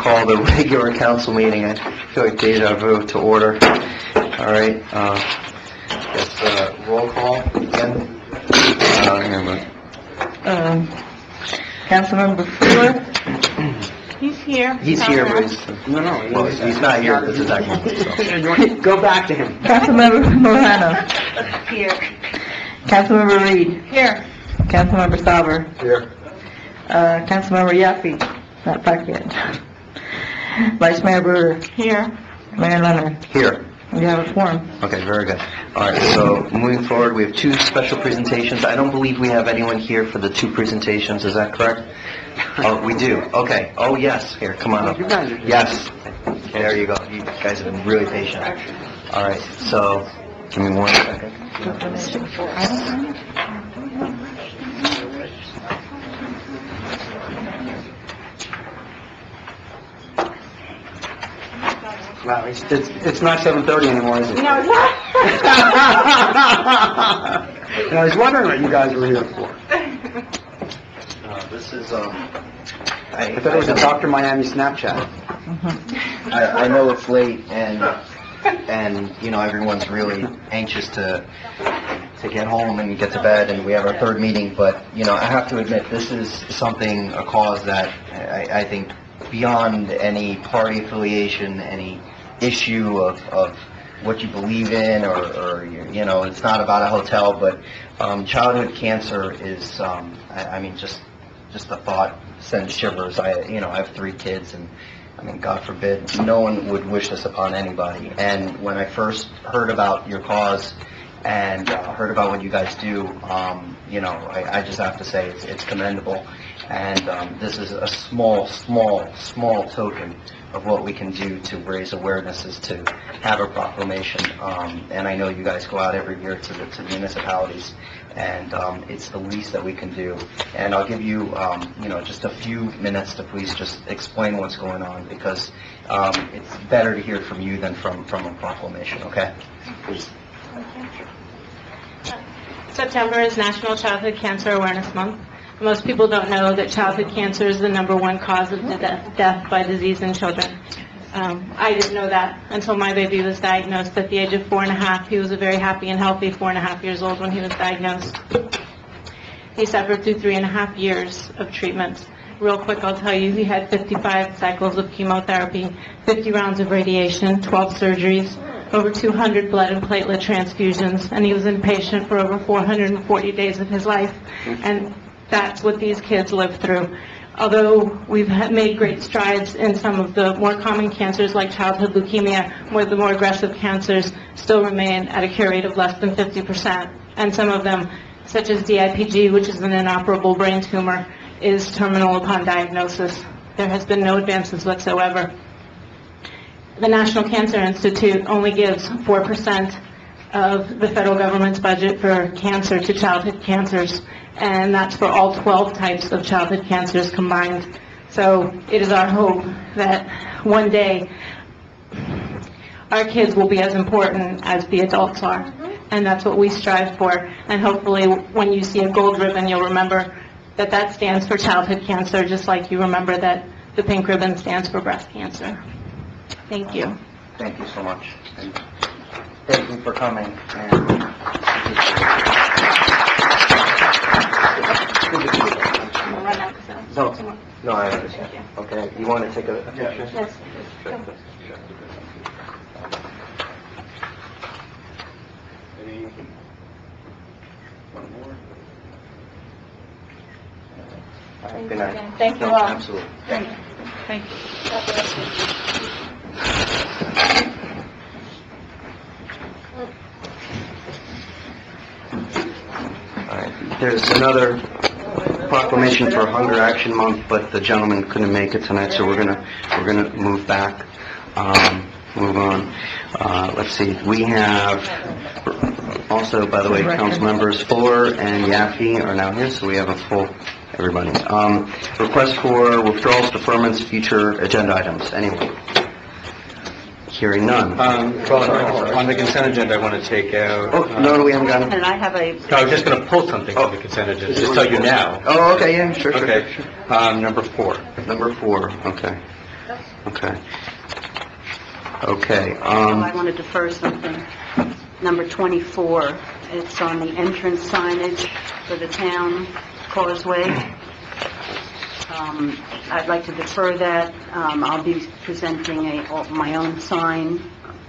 Call the regular council meeting. I feel like deja vu to order. All right. Roll call again. Councilmember Fuller. He's here. He's here, but he's not here. This is actually. Go back to him. Councilmember Morano. Here. Councilmember Reed. Here. Councilmember Sauber. Here. Councilmember Yaffe. Not back yet. Vice Mayor Brewer. Here. Mayor Leonard. Here. You have a quorum. Okay, very good. All right, so moving forward, we have two special presentations. I don't believe we have anyone here for the two presentations. Is that correct? Oh, we do. Okay. Oh, yes. Here, come on up. Yes. There you go. You guys have been really patient. All right, so give me 1 second. Wow, it's not 7:30 anymore, is it? No, it's not. I was wondering what you guys were here for. This is, I thought it was a Dr. Miami Snapchat. I know it's late, and you know, everyone's really anxious to get home and get to bed, and we have our third meeting, but, you know, I have to admit, this is something, a cause that I think beyond any party affiliation, any issue of what you believe in, or you know, it's not about a hotel, but childhood cancer is, I mean, just the thought sends shivers. I have 3 kids, and I mean, God forbid, no one would wish this upon anybody. And when I first heard about your cause and heard about what you guys do, you know, I just have to say it's commendable. And this is a small token of what we can do to raise awareness, is to have a proclamation. And I know you guys go out every year to the municipalities, and it's the least that we can do. And I'll give you, you know, just a few minutes to please just explain what's going on, because it's better to hear from you than from a proclamation, okay? Please. September is National Childhood Cancer Awareness Month. Most people don't know that childhood cancer is the #1 cause of death by disease in children. I didn't know that until my baby was diagnosed at the age of 4.5. He was a very happy and healthy 4.5 years old when he was diagnosed. He suffered through 3.5 years of treatments. Real quick, I'll tell you, he had 55 cycles of chemotherapy, 50 rounds of radiation, 12 surgeries, over 200 blood and platelet transfusions, and he was inpatient for over 440 days of his life. And that's what these kids live through. Although we've made great strides in some of the more common cancers like childhood leukemia, where the more aggressive cancers still remain at a cure rate of less than 50%. And some of them, such as DIPG, which is an inoperable brain tumor, is terminal upon diagnosis. There has been no advances whatsoever. The National Cancer Institute only gives 4% of the federal government's budget for cancer to childhood cancers, and that's for all 12 types of childhood cancers combined. So it is our hope that one day our kids will be as important as the adults are, and that's what we strive for. And hopefully when you see a gold ribbon, you'll remember that that stands for childhood cancer, just like you remember that the pink ribbon stands for breast cancer. Thank you. Thank you so much. And thank you for coming. No, I understand. Okay, you want to take a picture? Yes. All right, good night. Thank you No, all. Absolutely. Thank you. Thank you. God bless you. All right, there's another proclamation for Hunger Action Month, but the gentleman couldn't make it tonight, so we're gonna move back, move on. Let's see, we have also, by the way, council members Fuller and Yaffe are now here, so we have a full everybody. Request for withdrawals, deferments, future agenda items. Anyone? Hearing none. Well, on the consent agenda, I want to take out... Oh, no, we haven't gotten... And I have a, No, I was just going to pull something from the consent agenda, just tell you now. Oh, okay, yeah, sure. Okay. Number 4. Number 4, okay. Okay. Okay, I want to defer something. Number 24, it's on the entrance signage for the town causeway. I'd like to defer that. I'll be presenting my own sign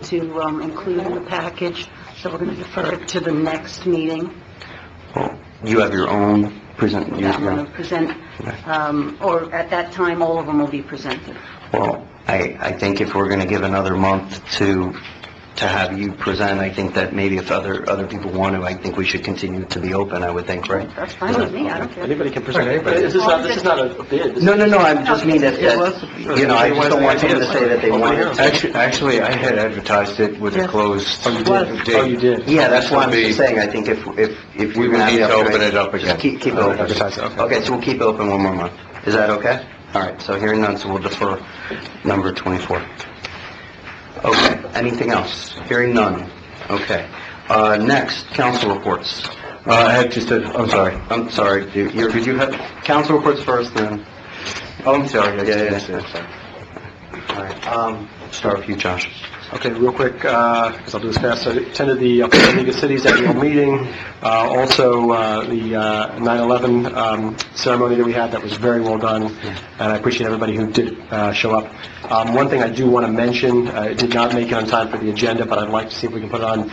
to include in the package, so we're going to defer it to the next meeting. well, you have your own present... I'm going to present, or at that time, all of them will be presented. Well, I think if we're going to give another month to have you present, I think that maybe if other people want to, I think we should continue to be open, I would think, right? That's fine with me, I don't care. Anybody can present anybody. This is not a bid. No, I just mean that, you know, I just don't want someone to say that they want it. Actually, I had advertised it with a closed date. Oh, you did? Yeah, that's what I'm just saying, I think if We you will have need the to open opportunity- it up just again. keep it open. Advertise it, okay. Okay, so we'll keep it open one more month. Is that okay? All right, so hearing none, so we'll defer number 24. Okay, anything else? Hearing none. Okay. Next, council reports. I had just I'm sorry. I'm sorry, did you have council reports first, then? Oh, I'm sorry. Yeah. All right, start with you, Josh. Okay, real quick, because I'll do this fast. I attended the League of Cities annual meeting, also the 9/11 ceremony that we had. That was very well done, and I appreciate everybody who did show up. One thing I do want to mention, it did not make it on time for the agenda, but I'd like to see if we can put it on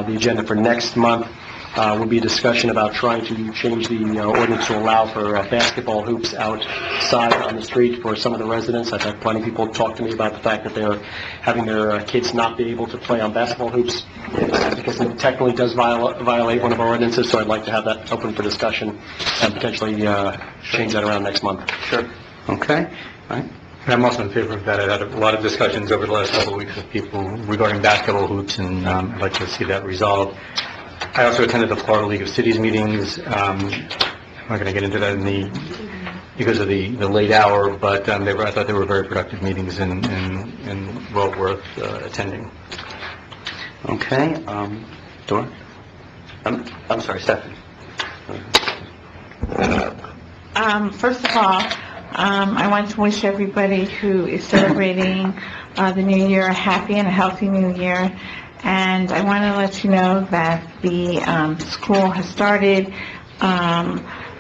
the agenda for next month. Will be a discussion about trying to change the ordinance to allow for basketball hoops outside on the street for some of the residents. I've had plenty of people talk to me about the fact that they're having their kids not be able to play on basketball hoops because it technically does violate one of our ordinances, so I'd like to have that open for discussion and potentially change that around next month. Sure. Okay, all right. And I'm also in favor of that. I had a lot of discussions over the last couple of weeks with people regarding basketball hoops, and I'd like to see that resolved. I also attended the Florida League of Cities meetings. I'm not going to get into that because of the late hour, but I thought they were very productive meetings and well worth attending. Okay, Dora? I'm sorry, Stephanie. First of all, I want to wish everybody who is celebrating the new year a happy and a healthy new year. And I want to let you know that the school has started.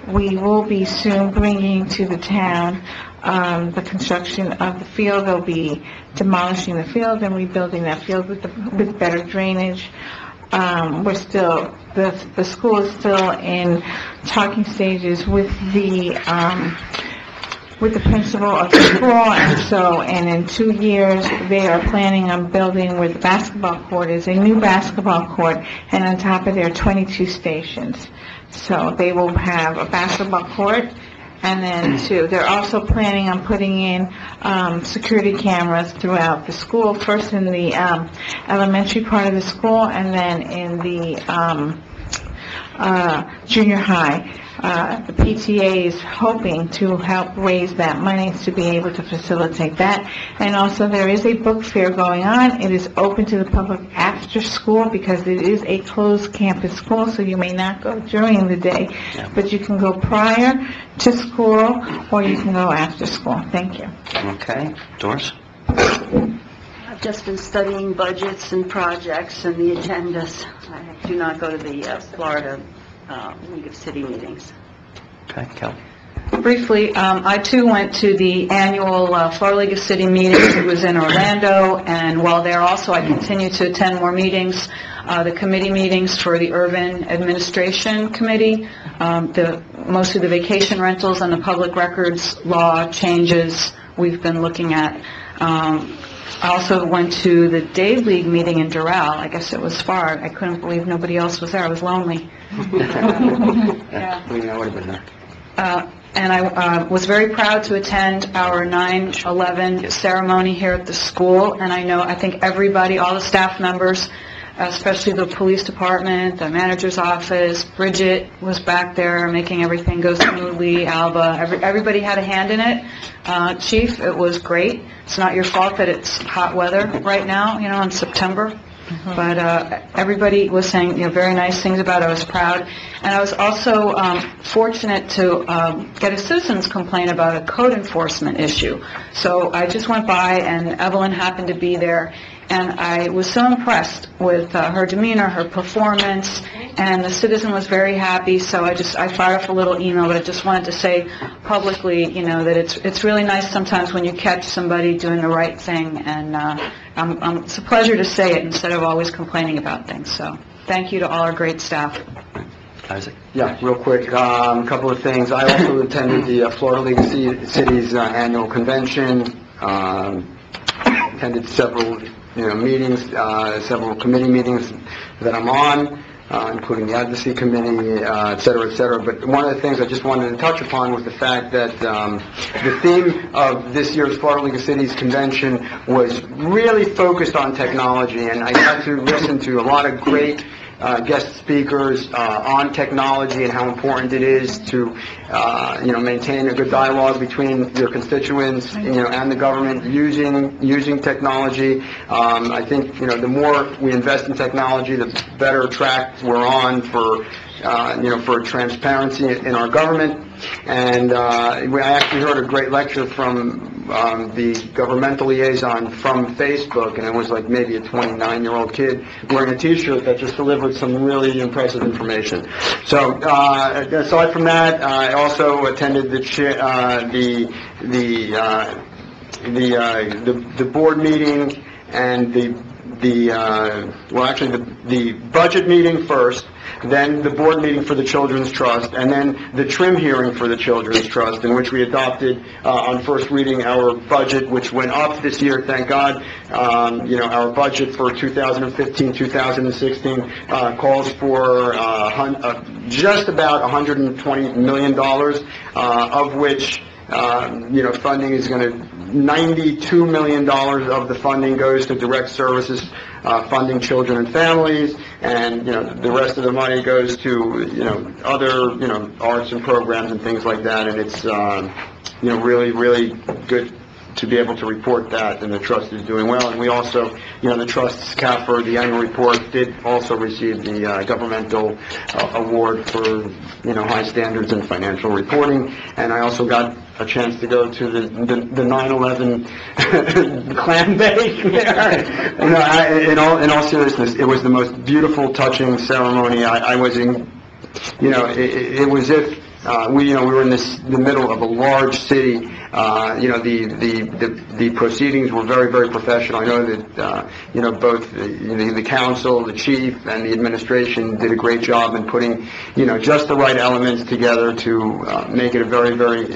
We will be soon bringing to the town the construction of the field. They'll be demolishing the field and rebuilding that field with better drainage. We're still, the school is still in talking stages with the principal of the school, and in 2 years, they are planning on building where the basketball court is, a new basketball court, and on top of there, 22 stations. So they will have a basketball court, and then they're also planning on putting in security cameras throughout the school, first in the elementary part of the school, and then in the junior high. The PTA is hoping to help raise that money to be able to facilitate that. And also, there is a book fair going on. It is open to the public after school because it is a closed campus school, so you may not go during the day, but you can go prior to school or you can go after school. Thank you. Okay, Doris? I've just been studying budgets and projects and the agendas. I do not go to the Florida League of City meetings. Okay, Kelly? Briefly, I too went to the annual Florida League of City meetings. It was in Orlando, and while there also I continue to attend more meetings, the committee meetings for the Urban Administration Committee, mostly the vacation rentals and the public records law changes we've been looking at. I also went to the Day League meeting in Doral. I guess it was far. I couldn't believe nobody else was there. I was lonely. Yeah, I would have been there. And I was very proud to attend our 9/11 ceremony here at the school. And I think everybody, all the staff members, especially the police department, the manager's office. Bridget was back there making everything go smoothly, Alba, everybody had a hand in it. Chief, it was great. It's not your fault that it's hot weather right now, in September. But everybody was saying, very nice things about it. I was proud. And I was also fortunate to get a citizen's complaint about a code enforcement issue. So I just went by, and Evelyn happened to be there, and I was so impressed with her demeanor, her performance, and the citizen was very happy. So I fired off a little email, but I just wanted to say publicly, that it's really nice sometimes when you catch somebody doing the right thing, and it's a pleasure to say it instead of always complaining about things. So thank you to all our great staff. Isaac? Yeah, real quick, a couple of things. I also attended the Florida League of Cities annual convention, attended several meetings, several committee meetings that I'm on, including the advocacy committee, et cetera, et cetera. But one of the things I just wanted to touch upon was the fact that the theme of this year's Florida League of Cities convention was really focused on technology, and I got to listen to a lot of great guest speakers on technology and how important it is to maintain a good dialogue between your constituents and the government using technology. I think the more we invest in technology, the better track we're on for transparency in our government. And I actually heard a great lecture from the governmental liaison from Facebook, and it was like maybe a 29-year-old kid wearing a T-shirt that just delivered some really impressive information. So aside from that, I also attended the board meeting and the budget meeting first, then the board meeting for the Children's Trust, and then the trim hearing for the Children's Trust, in which we adopted on first reading our budget, which went up this year, thank God. Our budget for 2015-2016 calls for just about $120 million, of which funding is going to, $92 million of the funding goes to direct services, funding children and families, and, the rest of the money goes to, other, arts and programs and things like that, and it's, really, really good to be able to report that, and the trust is doing well. And we also, the trust's CAFR, the annual report, did also receive the governmental award for, high standards in financial reporting. And I also got a chance to go to the 9/11 clam bake there. In all seriousness, it was the most beautiful, touching ceremony. I was in, it was if we were in the middle of a large city. The proceedings were very, very professional. I know that both the council, the chief, and the administration did a great job in putting just the right elements together to make it a very, very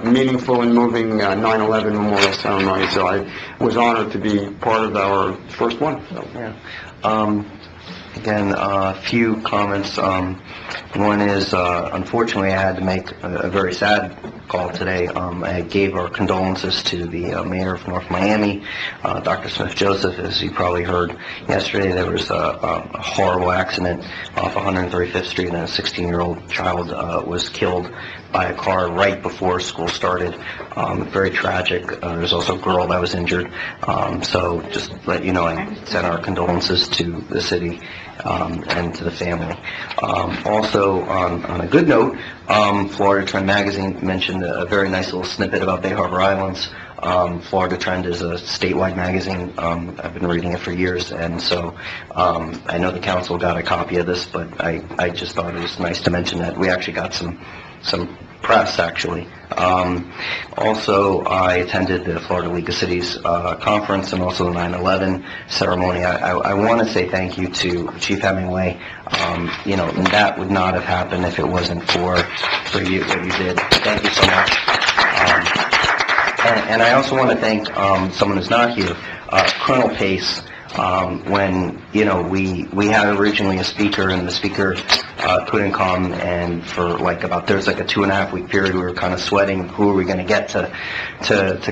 meaningful and moving 9/11 memorial ceremony. So I was honored to be part of our first one. So. Yeah. Again, a few comments. One is, unfortunately, I had to make a very sad call today. I gave our condolences to the mayor of North Miami, Dr. Smith-Joseph. As you probably heard yesterday, there was a horrible accident off 135th Street, and a 16-year-old child was killed by a car right before school started. Very tragic. There's also a girl that was injured. So just to let you know, I sent our condolences to the city and to the family. Also, on a good note, Florida Trend Magazine mentioned a very nice little snippet about Bay Harbor Islands. Florida Trend is a statewide magazine. I've been reading it for years, and so I know the council got a copy of this, but I just thought it was nice to mention that we actually got some press, actually. Also, I attended the Florida League of Cities conference and also the 9/11 ceremony. I want to say thank you to Chief Hemingway. That would not have happened if it wasn't for you, what you did. Thank you so much. And I also want to thank someone who's not here, Colonel Pace. When we had originally a speaker, and the speaker couldn't come, and for there's like a 2.5-week period we were kind of sweating who are we going to get to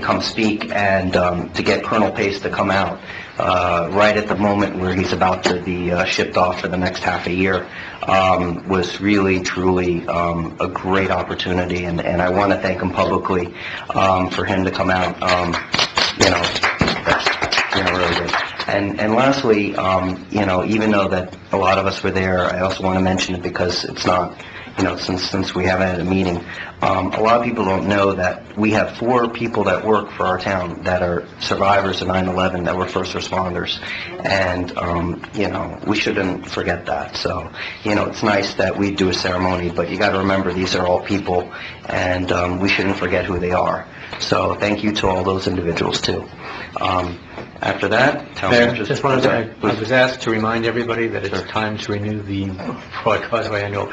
come speak, and to get Colonel Pace to come out right at the moment where he's about to be shipped off for the next half a year was really, truly a great opportunity, and I want to thank him publicly for him to come out. That's really good. And lastly, even though that a lot of us were there, I also want to mention it because it's not, since we haven't had a meeting, a lot of people don't know that we have 4 people that work for our town that are survivors of 9/11 that were first responders, and we shouldn't forget that. So it's nice that we do a ceremony, but you got to remember these are all people, and we shouldn't forget who they are. So thank you to all those individuals too. After that, Mayor, just wanted to, I was asked to remind everybody that it's time to renew the fraud caused by annual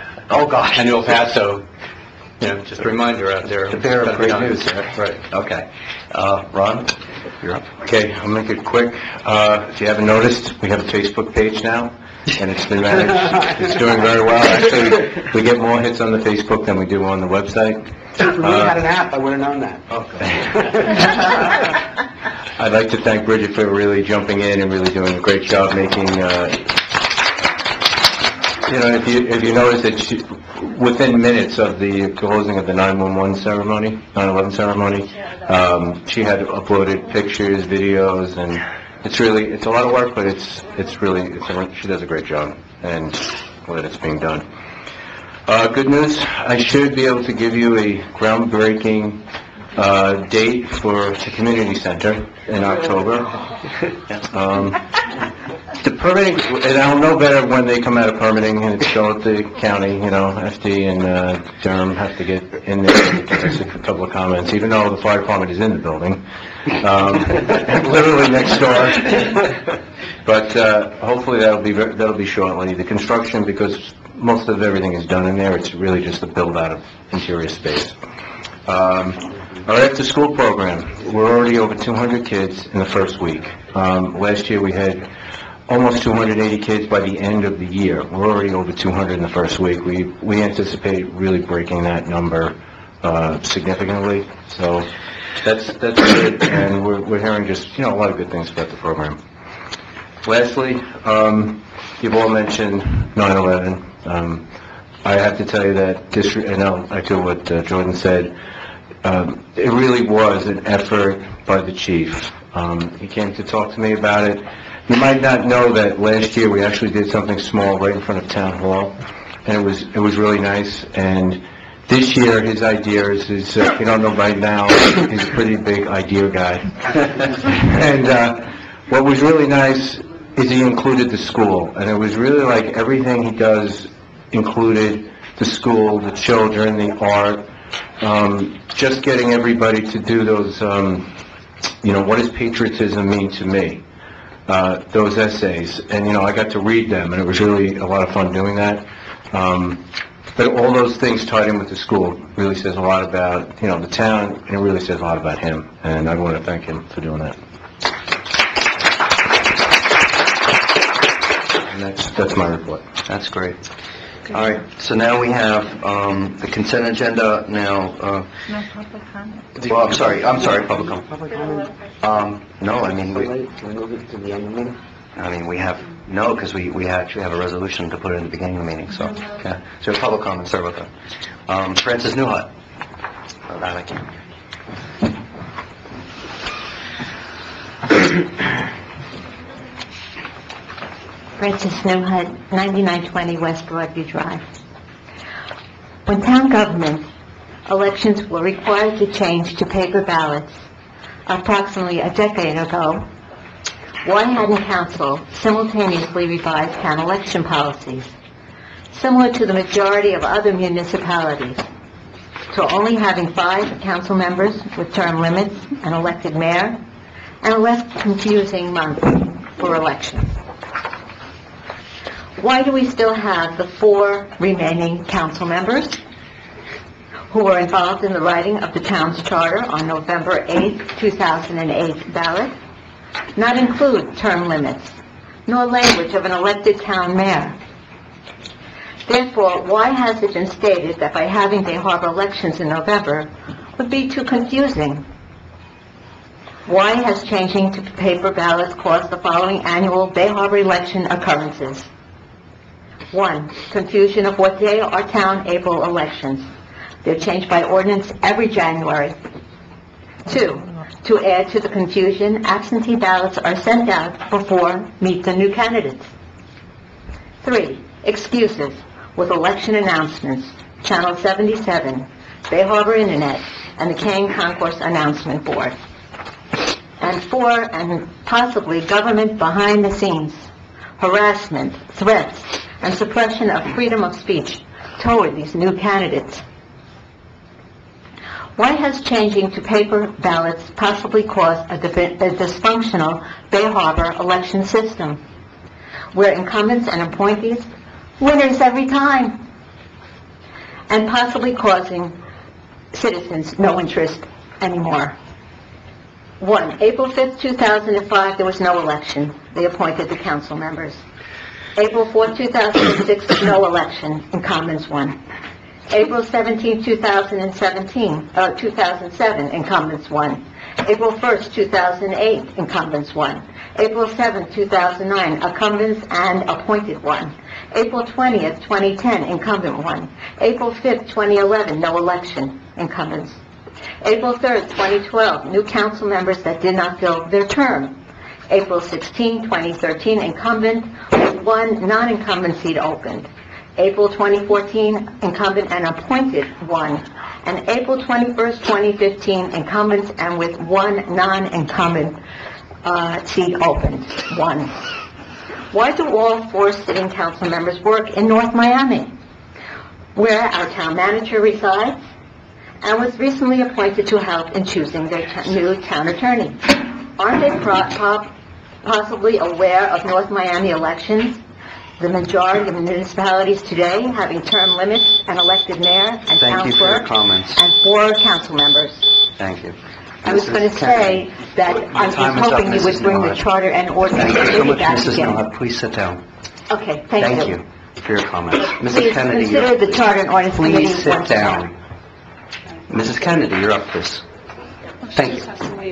pass, so, just a reminder out there. The bearer of great news, Right. Okay. Ron, you're up. Okay, I'll make it quick. If you haven't noticed, we have a Facebook page now, and it's been managed. It's doing very well. Actually, we get more hits on the Facebook than we do on the website. If we had an app, I would have known that. Okay. I'd like to thank Bridget for really jumping in and really doing a great job making, if you notice that within minutes of the closing of the 9/11 ceremony, 9/11 ceremony, she had uploaded pictures, videos, and it's a lot of work, but she does a great job, and glad it's being done. Good news, I should be able to give you a groundbreaking date for the community center in October. The permitting, and I'll know better when they come out of permitting, and it's still at the county, FD and Durham have to get in there and give us a couple of comments, even though the fire department is in the building, literally next door. But hopefully that'll be shortly. The construction, because most of everything is done in there, it's really just a build-out of interior space. Our after-school program, we're already over 200 kids in the first week. Last year we had almost 280 kids by the end of the year. We're already over 200 in the first week. We anticipate really breaking that number significantly. So that's good, and we're hearing just a lot of good things about the program. Lastly, you've all mentioned 9/11. I have to tell you that this, and I'll echo what Jordan said. It really was an effort by the chief. He came to talk to me about it. You might not know that last year we actually did something small right in front of Town Hall, and it was really nice. And this year his ideas is, if you don't know by now, he's a pretty big idea guy. And what was really nice is he included the school, and it was really like everything he does included the school, the children, the art, just getting everybody to do those, what does patriotism mean to me? Those essays, and I got to read them, and it was really a lot of fun doing that. But all those things tied in with the school really says a lot about, the town, and it really says a lot about him, and I want to thank him for doing that. And that's my report. That's great. All right, so now we have the consent agenda now. No public comment. Well, I'm sorry, public comment. No, I mean, Can we move it to the end of the meeting? we have, no, because we actually have a resolution to put it in the beginning of the meeting, so, okay. So public comment, sorry about that. Francis Newhut. Oh, that I can't. Francis Newhut, 9920 West Broadview Drive. When town government elections were required to change to paper ballots approximately a decade ago, why hadn't council simultaneously revised town election policies, similar to the majority of other municipalities, to only having 5 council members with term limits, an elected mayor, and a less confusing month for elections? Why do we still have the 4 remaining council members who were involved in the writing of the town's charter on November 8, 2008 ballot not include term limits, nor language of an elected town mayor? Therefore, why has it been stated that by having Bay Harbor elections in November would be too confusing? Why has changing to paper ballots caused the following annual Bay Harbor election occurrences? 1. Confusion of what day are town April elections. They're changed by ordinance every January. 2. To add to the confusion, absentee ballots are sent out before meet the new candidates. 3. Excuses with election announcements, Channel 77, Bay Harbor Internet, and the Kane Concourse Announcement Board. And 4, and possibly government behind the scenes, harassment, threats, and suppression of freedom of speech toward these new candidates. Why has changing to paper ballots possibly caused a dysfunctional Bay Harbor election system, where incumbents and appointees winners every time, and possibly causing citizens no interest anymore? 1. April 5th, 2005, there was no election. They appointed the council members. April 4th, 2006, no election. Incumbents won. April 17th, 2007, incumbents won. April 1st, 2008, incumbents won. April 7th, 2009, incumbents and appointed won. April 20th, 2010, incumbent won. April 5th, 2011, no election. Incumbents. April 3rd, 2012, new council members that did not fill their term. April 16, 2013, incumbent with 1 non-incumbent seat opened. April 2014, incumbent and appointed 1. And April 21st, 2015, incumbents and with 1 non-incumbent seat opened, 1. Why do all 4 sitting council members work in North Miami, where our town manager resides and was recently appointed to help in choosing their new town attorney? Aren't they possibly aware of North Miami elections? The majority of municipalities today having term limits and elected mayor and Thank town you for your clerk comments. and 4 council members. Thank you. I was going to say that I was time is up, hoping you would Mrs. bring the Millet. charter and ordinance Thank you so committee much, back Mrs. again. Millet. Please sit down. Okay, thank you. For your comments. Mrs. Please Kennedy, consider the charter and ordinance committee please sit once again. down. Mrs. Kennedy, you're up, please. Thank you.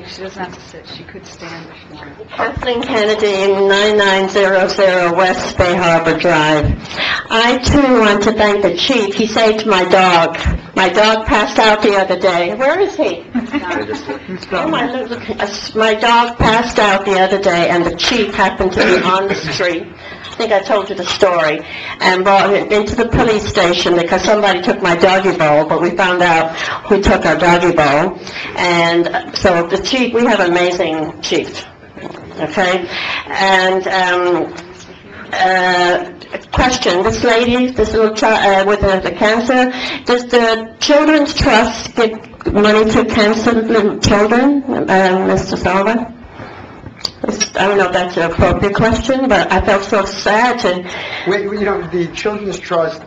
She doesn't have to sit, she could stand if she wanted. Kathleen Kennedy, 9900 West Bay Harbor Drive. I too want to thank the chief. He saved my dog. My dog passed out the other day. Where is he? Oh, my dog passed out the other day, and the chief happened to be on the street. I think I told you the story, and brought it into the police station because somebody took my doggy bowl, but we found out who took our doggy bowl. And so the chief, we have an amazing chief, okay? And question, this lady, this little child with the cancer, does the Children's Trust give money to cancer children, Mr. Sullivan? I don't know if that's an appropriate question, but I felt so sad to... The Children's Trust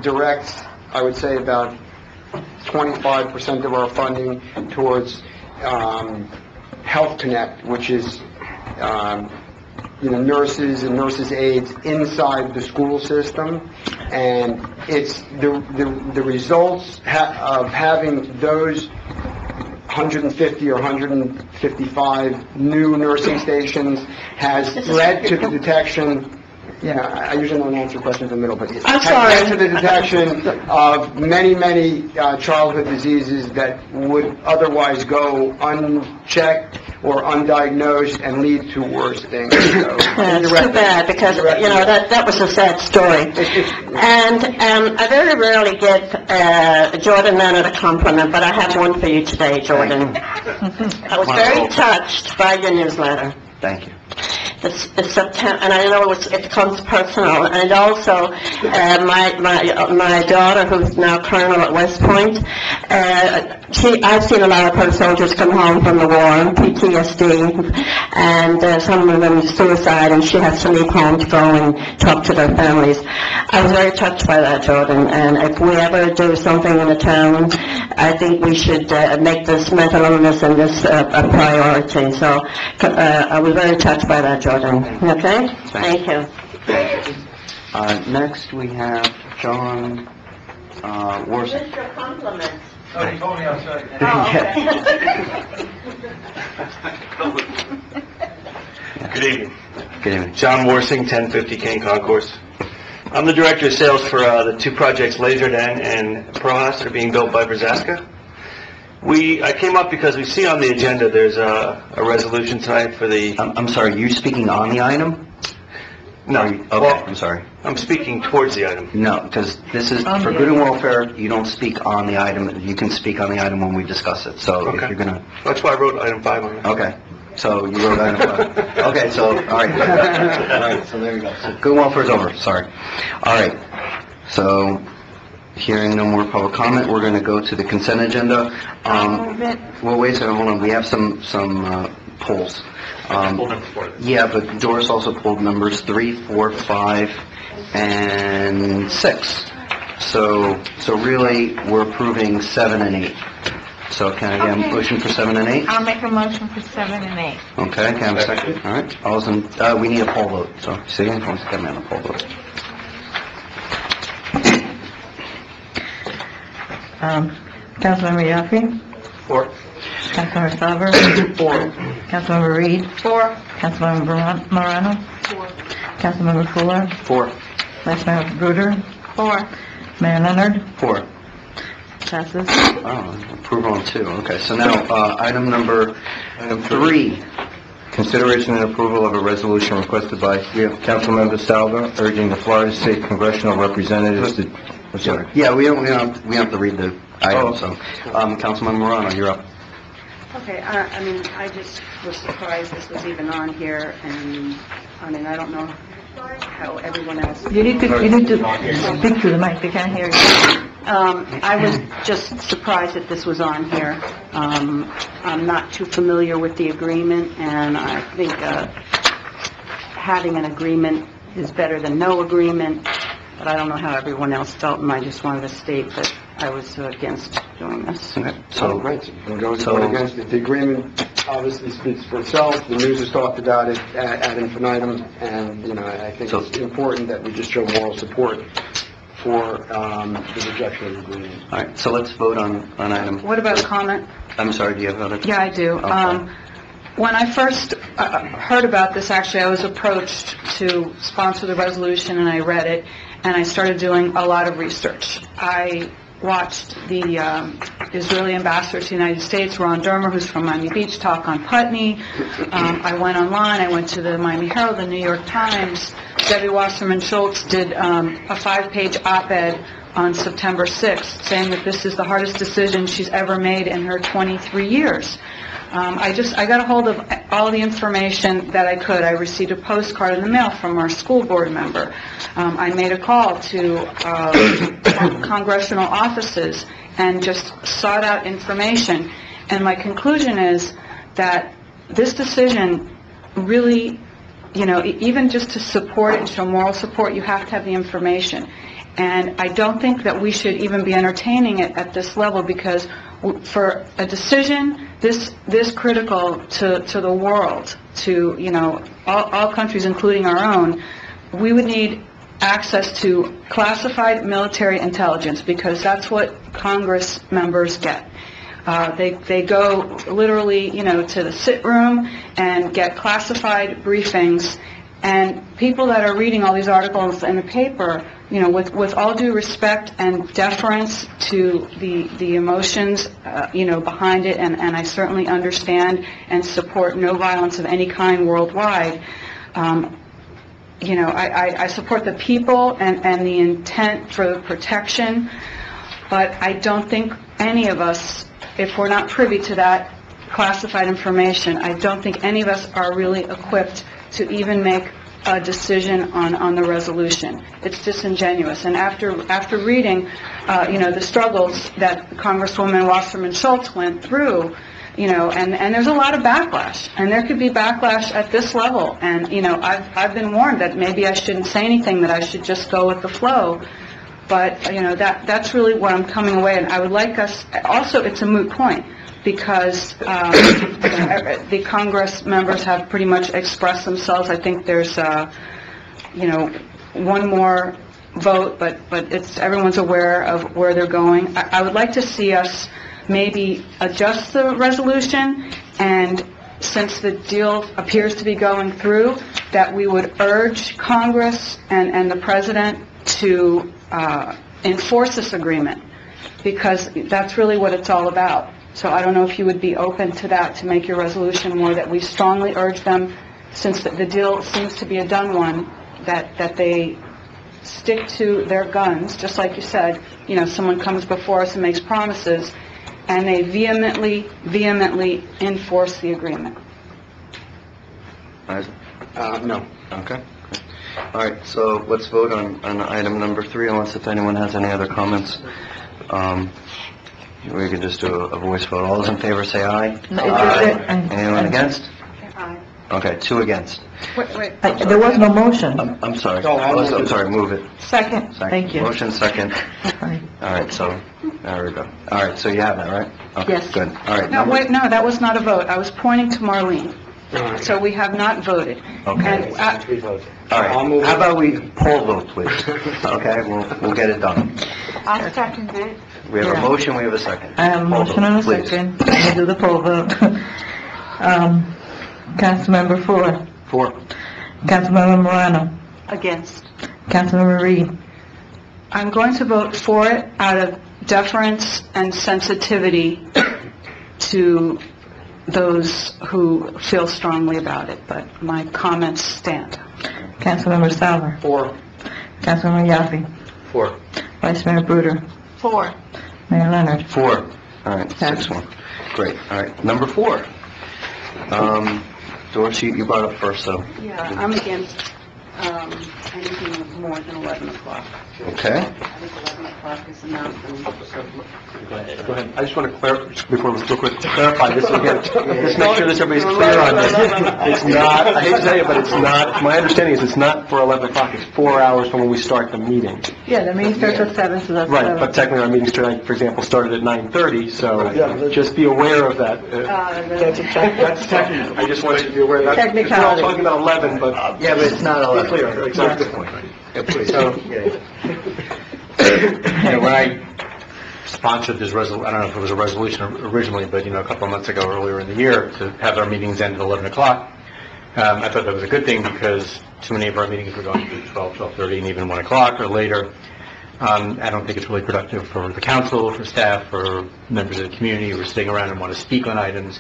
directs, I would say, about 25% of our funding towards Health Connect, which is, nurses and nurses' aides inside the school system. And it's the results of having those 150 or 155 new nursing stations has led to the detection. I usually don't answer questions in the middle, but I'm sorry. Has led to the detection of many childhood diseases that would otherwise go unchecked or undiagnosed and lead to worse things. So, it's too bad, because, that was a sad story. And I very rarely give Jordan Leonard a compliment, but I have one for you today, Jordan. I was very touched by your newsletter. Thank you. The September, and I know it comes personal, and also my daughter, who's now colonel at West Point, I've seen a lot of her soldiers come home from the war, PTSD, and some of them suicide, and she has to leave home to go and talk to their families. I was very touched by that, Jordan, and if we ever do something in the town, I think we should make this mental illness and this a priority. So I was very touched by that, Jordan. Okay? Thank you. Next, we have John Warsick. Mr. Compliments. Oh, you told me outside. Good evening. Good evening. John Worsing, 1050 Kane Concourse. I'm the Director of Sales for the two projects, Laserdent and ProHouse, that are being built by Brazaska. I came up because we see on the agenda there's a resolution tonight for the... I'm sorry, you speaking on the item? No. Okay, I'm sorry. I'm speaking towards the item. No, because this is for good and welfare, you don't speak on the item, you can speak on the item when we discuss it, so if Okay. you're gonna... That's why I wrote item 5 on it. Okay, so you wrote item 5. Okay, so, all right. All right, so there you go. So good and welfare is over, sorry. All right, so hearing no more public comment, we're gonna go to the consent agenda. Well, wait a second, hold on, we have some polls. Yeah, but Doris also pulled numbers 3, 4, 5, and 6. So really, we're approving 7 and 8. So can I get a motion for 7 and 8? I'll make a motion for 7 and 8. Okay, can I have a second? All right, all those in, we need a poll vote, so, see, let's get them in a poll vote. Councilmember Yaffe? 4. Councilmember Salver? 4. Councilmember Reed? 4. Councilmember Morano? 4. Councilmember Fuller? 4. Vice Mayor Bruder? 4. Mayor Leonard? 4. Passes. Oh, approval on 2, okay, so now, item number 3. Consideration and approval of a resolution requested by Councilmember Salva urging the Florida State Congressional Representatives to... I'm sorry. Yeah, we don't have to read the item, so, Councilman Morano, you're up. Okay, I mean, I just was surprised this was even on here, and, I mean, I don't know how everyone else... You need to speak to the mic, they can't hear you. I was just surprised that this was on here. I'm not too familiar with the agreement, and I think having an agreement is better than no agreement, but I don't know how everyone else felt, and I just wanted to state that I was against doing this. Okay, So, right, we're going to vote against it. The agreement obviously speaks for itself. The news has talked about it ad infinitum, and, you know, I think it's important that we just show moral support for the rejection of the agreement. All right, so let's vote on item... What about comment? I'm sorry, do you have other... Yeah, I do. Okay. When I first heard about this, actually, I was approached to sponsor the resolution, and I read it, and I started doing a lot of research. I watched the Israeli ambassador to the United States, Ron Dermer, who's from Miami Beach, talk on Putney. I went online, I went to the Miami Herald, the New York Times. Debbie Wasserman Schultz did a 5-page op-ed on September 6th, saying that this is the hardest decision she's ever made in her 23 years. I got a hold of all the information that I could. I received a postcard in the mail from our school board member. I made a call to congressional offices and just sought out information. And my conclusion is that this decision really, you know, even just to support it and show moral support, you have to have the information. And I don't think that we should even be entertaining it at this level, because for a decision this critical to the world, to, you know, all countries, including our own, we would need access to classified military intelligence, because that's what Congress members get. They go literally, you know, to the sit room and get classified briefings, and people that are reading all these articles in the paper, you know, with all due respect and deference to the emotions, you know, behind it, and I certainly understand and support no violence of any kind worldwide. You know, I support the people and the intent for the protection, but I don't think any of us, if we're not privy to that classified information, I don't think any of us are really equipped to even make a decision on the resolution. It's disingenuous. And after reading, you know, the struggles that Congresswoman Wasserman Schultz went through, you know, and there's a lot of backlash, and there could be backlash at this level. And, you know, I've been warned that maybe I shouldn't say anything, that I should just go with the flow. But, you know, that's really what I'm coming away. And I would like us, also, it's a moot point, because the Congress members have pretty much expressed themselves. I think there's, you know, one more vote, but everyone's aware of where they're going. I would like to see us maybe adjust the resolution, and since the deal appears to be going through, that we would urge Congress and the President to enforce this agreement, because that's really what it's all about. So I don't know if you would be open to that, to make your resolution more that we strongly urge them, since the deal seems to be a done one, that they stick to their guns, just like you said. Someone comes before us and makes promises, and they vehemently enforce the agreement. No. Okay. All right, so let's vote on item number 3, unless if anyone has any other comments. We can just do a voice vote. All those in favor say aye. Aye. Anyone against? Aye. Okay, 2 against. Wait. There was no motion. I'm sorry. Oh, I'm sorry, move it. Second. Thank you. Motion second. All right, so, there we go. All right, so you have that, right? Okay, Yes. good. All right. No, that was not a vote. I was pointing to Marlene. So we have not voted. Okay. And, All right, how about we poll vote, please? Okay, we'll get it done. I'll second it. We have a motion, we have a second. I have a Poll motion vote, and a please. second. We'll do the poll vote. Councilmember Ford. For. Councilmember Morano. Against. Councilmember Reed. I'm going to vote for it out of deference and sensitivity to those who feel strongly about it, but my comments stand. Councilmember Salver. For. Councilmember Yaffe. For. Vice Mayor Bruder. 4. Mayor Leonard. 4. All right, 6-1. Great, all right. Number 4. Doris, you brought up first, so. Yeah, I'm against anything more than 11 o'clock. Okay. I think 11 o'clock is enough. Go ahead. I just want to clarify, before we real quick, clarify this again. Just make sure that everybody's clear on this. It's not, I hate to tell you, but it's not, my understanding is it's not for 11 o'clock. It's 4 hours from when we start the meeting. Yeah, the meeting starts at 7, so that's Right, but technically our meetings tonight, for example, started at 9:30, so just be aware of that. That's technical. I just want you to be aware of that. Technicality. We're all talking about 11, but... Yeah, but it's not 11. Clear, exactly. Yeah, please. So, When I sponsored this I don't know if it was a resolution originally, but, a couple of months ago, earlier in the year, to have our meetings end at 11 o'clock, I thought that was a good thing, because too many of our meetings were going to 12, 12:30, and even 1 o'clock or later. I don't think it's really productive for the council, for staff, for members of the community who are sitting around and want to speak on items.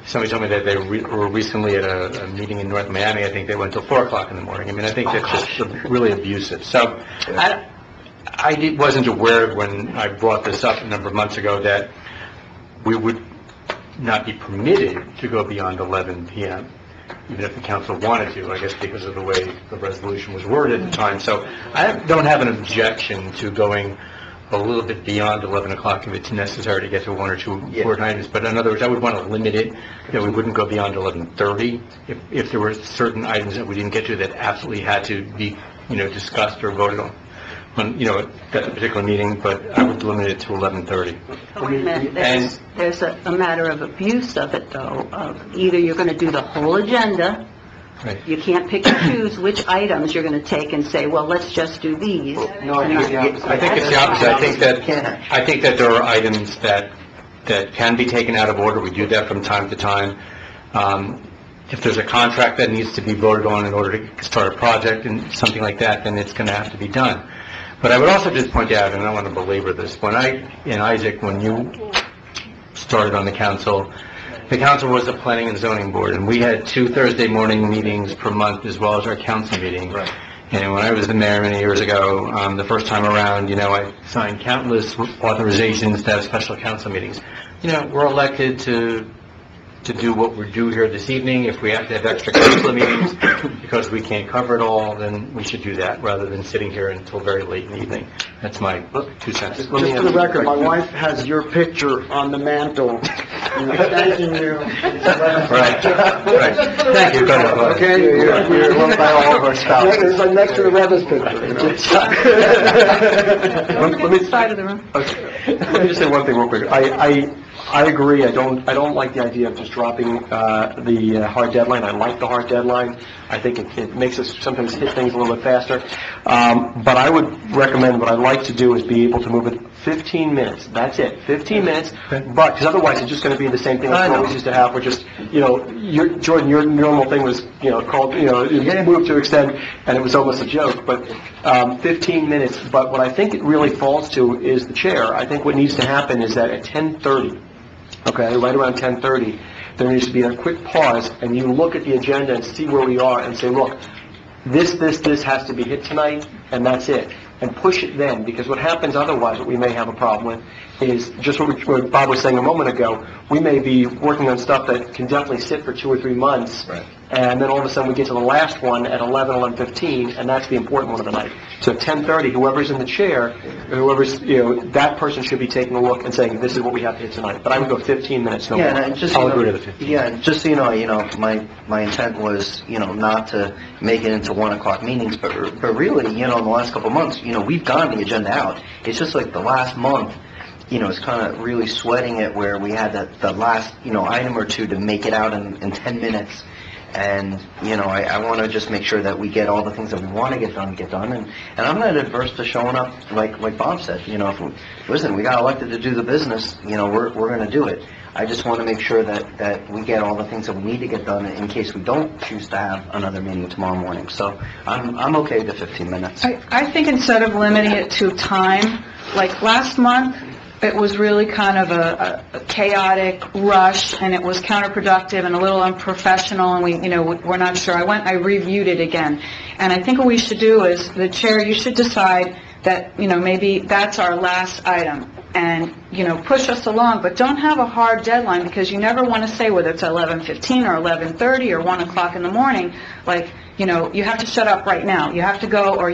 Somebody told me that they were recently at a meeting in North Miami. I think they went till 4 o'clock in the morning. I mean, I think that's just really abusive. So I wasn't aware when I brought this up a number of months ago that we would not be permitted to go beyond 11 p.m., even if the council wanted to, I guess because of the way the resolution was worded at the time. So I don't have an objection to going a little bit beyond 11 o'clock if it's necessary to get to 1 or 2 important items. But in other words, I would want to limit it, that we wouldn't go beyond 11:30 if there were certain items that we didn't get to that absolutely had to be, discussed or voted on, at that particular meeting, but I would limit it to 11:30. Oh, wait a minute. There's a matter of abuse of it, though. Of either you're going to do the whole agenda, Right. you can't pick and choose which items you're going to take and say, well, let's just do these. No, I think it's the opposite. I think that there are items that can be taken out of order. We do that from time to time. If there's a contract that needs to be voted on in order to start a project and something like that, then it's going to have to be done. But I would also just point out, and I don't want to belabor this, Isaac, when you started on the council was the Planning and Zoning Board, and we had 2 Thursday morning meetings per month as well as our council meeting. Right. And when I was the mayor many years ago, the first time around, I signed countless authorizations to have special council meetings. We're elected to do what we're due here this evening. If we have to have extra council meetings because we can't cover it all, then we should do that rather than sitting here until very late in the evening. That's my 2 cents. Just for the record, my wife has your picture on the mantle thanking you. Right. Thank you. Okay, you're loved by all of our spouses. It's like next to the Rebus picture. Let me, Side of the room. okay. Let me just say one thing real quick. I agree. I don't like the idea of just dropping the hard deadline. I like the hard deadline. I think it makes us sometimes hit things a little bit faster. But I would recommend, what I'd like to do is be able to move it 15 minutes. That's it, 15 minutes. But, because otherwise it's just going to be the same thing that we always used to have, where just, Jordan, your normal thing was, move to extend, and it was almost a joke. But 15 minutes. But what I think it really falls to is the chair. I think what needs to happen is that at 10:30, okay, right around 10:30, there needs to be a quick pause, and you look at the agenda and see where we are and say, look, this has to be hit tonight, and that's it. And push it then, because what happens otherwise, what we may have a problem with, is just what Bob was saying a moment ago, we may be working on stuff that can definitely sit for 2 or 3 months, Right. and then all of a sudden we get to the last one at 11:15, and that's the important one of the night. So at 10:30, whoever's in the chair, whoever's, that person should be taking a look and saying, this is what we have to hit tonight. But I would go 15 minutes, no more. Yeah, and just, I'll agree to the 15. Yeah, and just so you know, my intent was, not to make it into 1 o'clock meetings, but really, in the last couple of months, we've gotten the agenda out. It's just like the last month, it's kind of really sweating it, where we had the last, item or two to make it out in 10 minutes. And, I want to just make sure that we get all the things that we want to get done. And I'm not adverse to showing up, like Bob said, listen, we got elected to do the business, we're going to do it. I just want to make sure that we get all the things that we need to get done in case we don't choose to have another meeting tomorrow morning. So I'm okay with the 15 minutes. I think instead of limiting it to time, like last month, it was really kind of a chaotic rush, and it was counterproductive and a little unprofessional, and we're not sure. I reviewed it again, and I think what we should do is, the chair, you should decide that, maybe that's our last item, and, push us along, but don't have a hard deadline, because you never want to say whether it's 11:15 or 11:30 or 1 o'clock in the morning, like, you have to shut up right now. You have to go, or,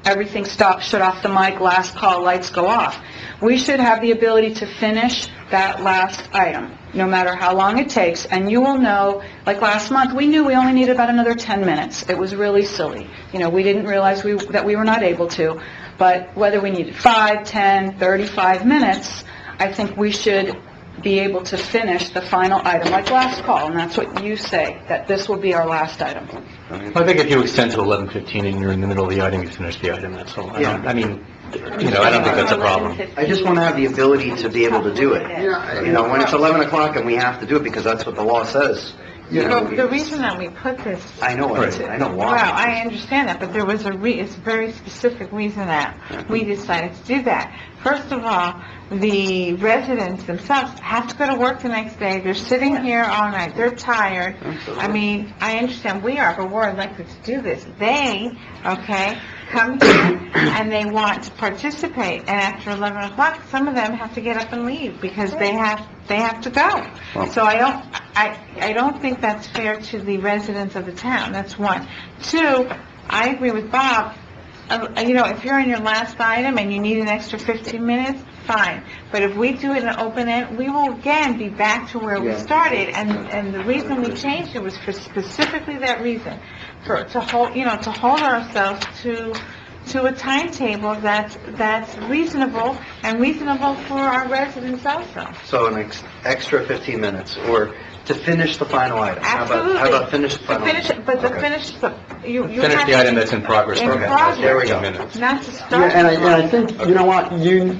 everything stops, shut off the mic, last call, lights go off. We should have the ability to finish that last item, no matter how long it takes, and you will know, like last month, we knew we only needed about another 10 minutes. It was really silly. We didn't realize that we were not able to, but whether we needed 5, 10, 35 minutes, I think we should be able to finish the final item, like last call, and that's what you say, that this will be our last item. I think if you extend to 11:15 and you're in the middle of the item, you finish the item, that's all. Yeah. I don't think that's a problem. I just want to have the ability to be able to do it. When it's 11 o'clock and we have to do it because that's what the law says. The reason that we put this... I know why. why. I understand that, but there was it's a very specific reason that we decided to do that. First of all, the residents themselves have to go to work the next day. They're sitting here all night. They're tired. I understand we are, but we're elected to do this. They, come here and they want to participate, and after 11 o'clock, some of them have to get up and leave because they have to go. So I don't think that's fair to the residents of the town. That's one. Two, I agree with Bob. If you're in your last item and you need an extra 15 minutes, fine. But if we do it in open end, we will again be back to where we started. And the reason we changed it was for specifically that reason, to hold ourselves to a timetable that's reasonable and reasonable for our residents also. So an extra 15 minutes, or to finish the final item. Absolutely. How about finish the final item? Finish the item that's in progress. progress. There we go. Not to start. And I think, you know what, you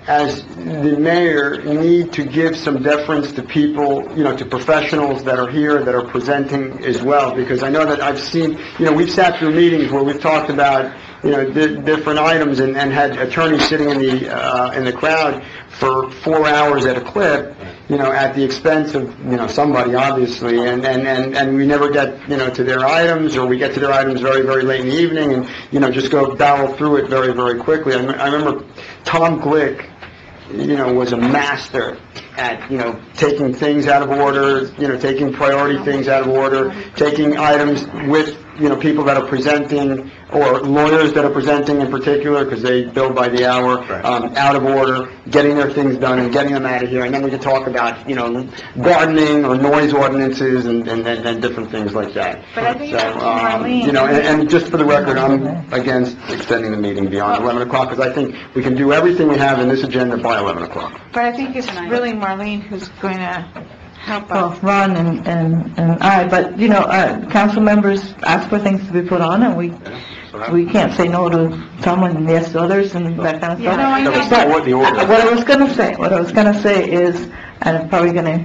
as the mayor need to give some deference to people, to professionals that are here, that are presenting as well, because I know that I've seen, we've sat through meetings where we've talked about, different items and had attorneys sitting in the crowd for 4 hours at a clip, at the expense of, somebody, obviously, and we never get, to their items, or we get to their items very, very late in the evening, and, just go barrel through it very, very quickly. I remember Tom Glick, was a master at, taking things out of order, taking priority things out of order, taking items with people that are presenting, or lawyers that are presenting in particular, because they bill by the hour, out of order, getting their things done and getting them out of here. And then we can talk about, gardening or noise ordinances and different things like that. But I think So, that's Marlene. and just for the record, I'm against extending the meeting beyond 11 o'clock, because I think we can do everything we have in this agenda by 11 o'clock. But I think it's really Marlene who's going to help Well, us. Ron and I, but, council members ask for things to be put on, and we can't say no to someone and yes to others and that kind of Yeah, stuff. no, I know. That's not what the order is. What I was gonna say is, and it's probably gonna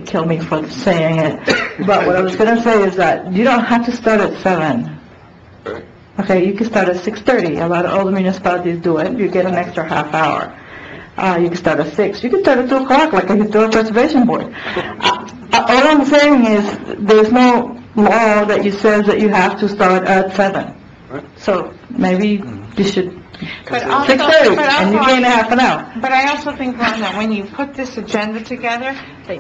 kill me for saying it, but what I was gonna say is that you don't have to start at 7. Okay, you can start at 6:30. A lot of other municipalities do it. You get an extra half hour. You can start at 6. You can start at 2 o'clock, like a historic preservation board. All I'm saying is, there's no law that says that you have to start at 7. So maybe you should, But also, 6:30, and you gain a half an hour. But I also think, Ron, that when you put this agenda together, that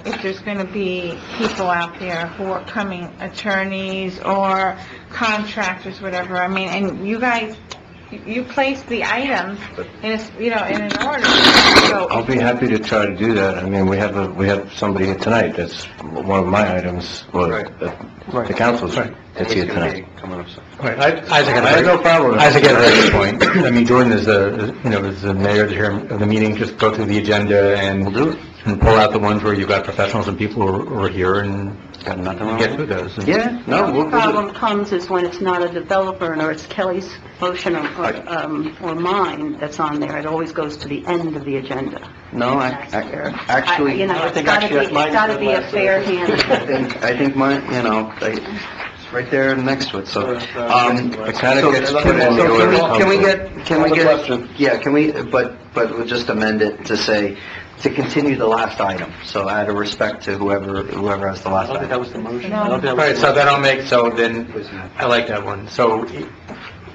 if there's going to be people out there who are coming, attorneys or contractors, whatever, and you guys, you place the items in an order. So I'll be happy to try to do that. I mean, we have somebody here tonight, that's one of my items, the council's, that's here tonight. Right, Isaac I have no problem with that. Isaac had a very good point. I mean, Jordan is the mayor of the meeting, just go through the agenda and we'll do it. And pull out the ones where you've got professionals and people who are here and Got nothing wrong get with through it. those. Yeah, no, The we'll do problem comes is when it's not a developer, or it's Kelly's motion or mine that's on there. It always goes to the end of the agenda. No, actually, It's gotta be a fair hand. I think mine, it's right there next to it, so. It kind of gets put in the order. Can we get, question. yeah, but we'll just amend it to say, to continue the last item, so out of respect to whoever has the last item. That was the motion. No. All right, so then I like that one. So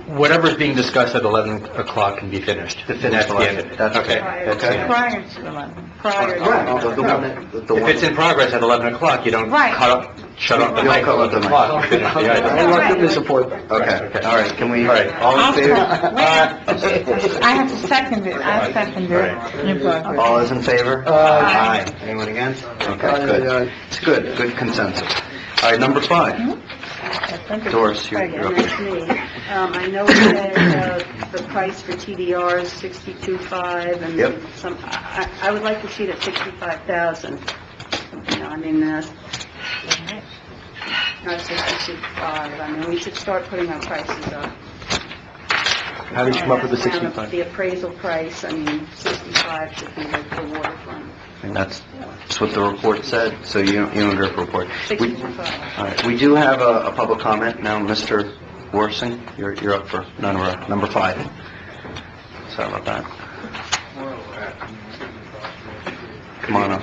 whatever's being discussed at 11 o'clock can be finished. To finish That's the end of it. That's Okay. okay. prior to 11. Prior to The one that- the If one- it's in progress at 11 o'clock, you don't Right. shut off the You don't mic cut at off the 11 mic. o'clock. You finish the item. I reluctantly support that. Okay, all right, can we, All right. all in favor? I have to second it. I second it. All those in favor? Aye. Anyone against? Okay, Aye, good. aye. It's good consensus. All right, number 5. Doris, you're up. That's me. I know that the price for TDR is $62,500, and Yep. I would like to see it at $65,000. Not $62,500. We should start putting our prices up. How did you come up with the Down 65? The appraisal price, 65 should be the waterfront. And that's what the report said, so you don't agree with the report. We- 65. All right, we do have a public comment now. Mr. Worsing, you're up for number 5. Sorry about that. Come on up.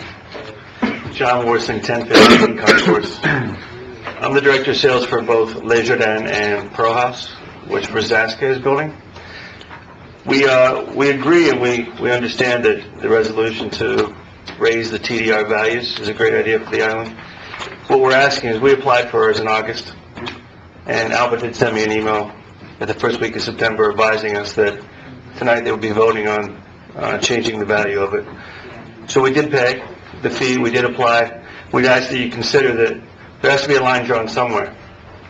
John Worsing, 1015 Concourse. I'm the Director of Sales for both Les Jardins and Pearl House, which Brazaska is building. We agree and we understand that the resolution to raise the TDR values is a great idea for the island. What we're asking is, we applied for ours in August, and Albert did send me an email at the first week of September advising us that tonight they will be voting on changing the value of it. So we did pay the fee, we did apply. We'd ask that you consider that there has to be a line drawn somewhere,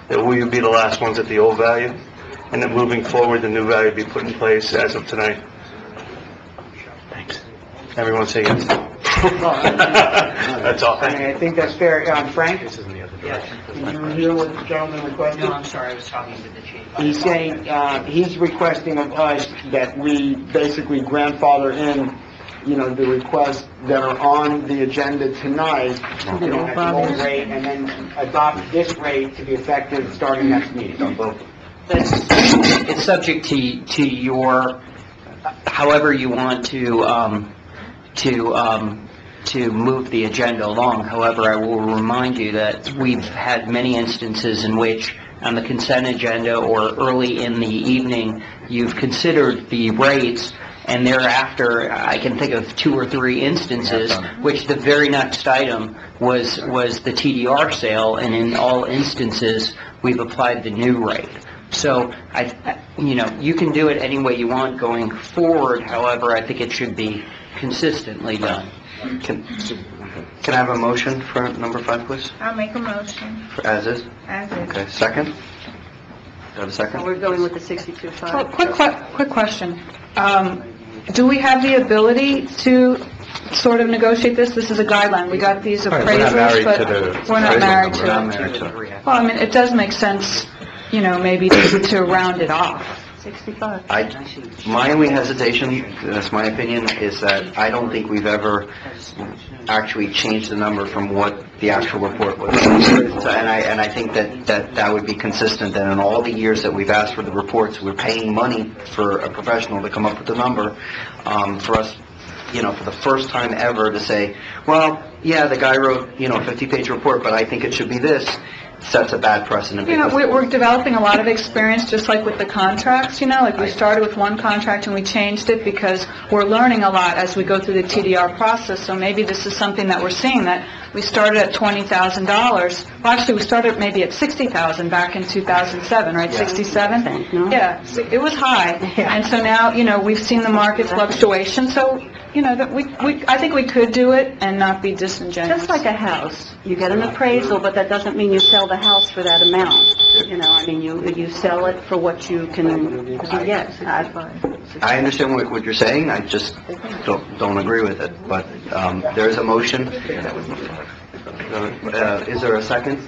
that we would be the last ones at the old value, and that moving forward, the new value be put in place as of tonight. Thanks. Everyone say yes. That's all. I think that's fair. Frank? This is in the other Did direction. you hear what the gentleman requested? No, I'm sorry, I was talking to the chief. He's saying, he's requesting of us That we basically grandfather in, the requests that are on the agenda tonight, at the old rate, and then adopt this rate to be effective starting next meeting. It's subject to your, however you want to move the agenda along. However, I will remind you that we've had many instances in which on the consent agenda or early in the evening, you've considered the rates, and thereafter, I can think of 2 or 3 instances, which the very next item was the TDR sale, and in all instances, we've applied the new rate. So, you can do it any way you want going forward, however, I think it should be consistently done. Can I have a motion for number 5, please? I'll make a motion As is? as is. Okay, second? Do I have a second? We're going with the 62.5. Well, quick question. Do we have the ability to sort of negotiate this? This is a guideline. We got these Right, we're not appraisals, married but to the we're not appraisal married number. to We're not it. Married to it. Well, I mean, it does make sense, maybe to round it off. 65. My only hesitation, that's my opinion, is that I don't think we've ever actually changed the number from what the actual report was. So, and I think that would be consistent, that in all the years that we've asked for the reports, we're paying money for a professional to come up with the number. For us, for the first time ever to say, well, yeah, the guy wrote, a 50-page report, but I think it should be this, sets a bad precedent. We're developing a lot of experience, just like with the contracts, like we started with one contract and we changed it because we're learning a lot as we go through the TDR process. So maybe this is something that we're seeing, that we started at $20,000. Well, actually, we started maybe at $60,000 back in 2007, right? 67? Yeah, it was high. And so now, we've seen the market fluctuation, so I think we could do it and not be disingenuous. Just like a house, you get an appraisal, but that doesn't mean you sell the house for that amount. You sell it for what you can get. I understand what you're saying, I just don't agree with it, but there is a motion. Is there a second?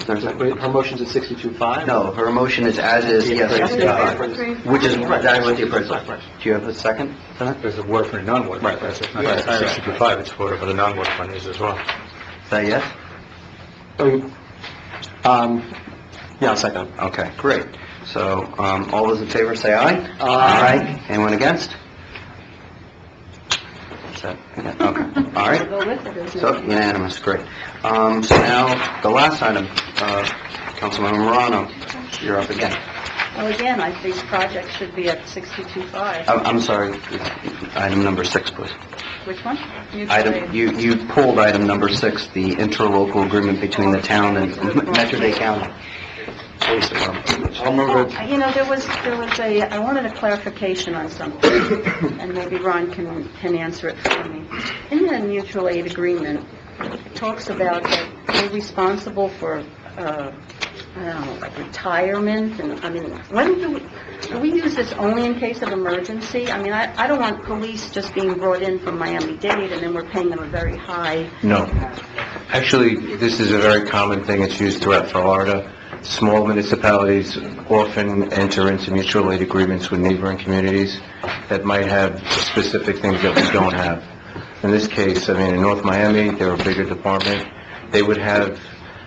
Wait, her motion's at 62.5? No, her motion is as is, yes, 65, which is that with the appraisal. Do you have a second to that? There's a work for non-work. Right, that's it. Not 65, it's for the non-work monies as well. Is that yes? Yeah, I'll second. Okay, great. So, all those in favor say aye. Aye. Anyone against? Okay, all right. So, unanimous, great. So now, the last item, Councilmember Morano, you're up again. Well, again, I think projects should be at 62.5. I'm sorry, item number 6, please. Which one? You pulled item number 6, the interlocal agreement between the town and Metro-Dade County. Police Department. There was I wanted a clarification on something, and maybe Ron can answer it for me. In the mutual aid agreement, it talks about that we're responsible for, like retirement, and, when do we use this only in case of emergency? I don't want police just being brought in from Miami-Dade, and then we're paying them a very high... No. Actually, this is a very common thing. It's used throughout Florida. Small municipalities often enter into mutual aid agreements with neighboring communities that might have specific things that we don't have. In this case, in North Miami, they're a bigger department. They would have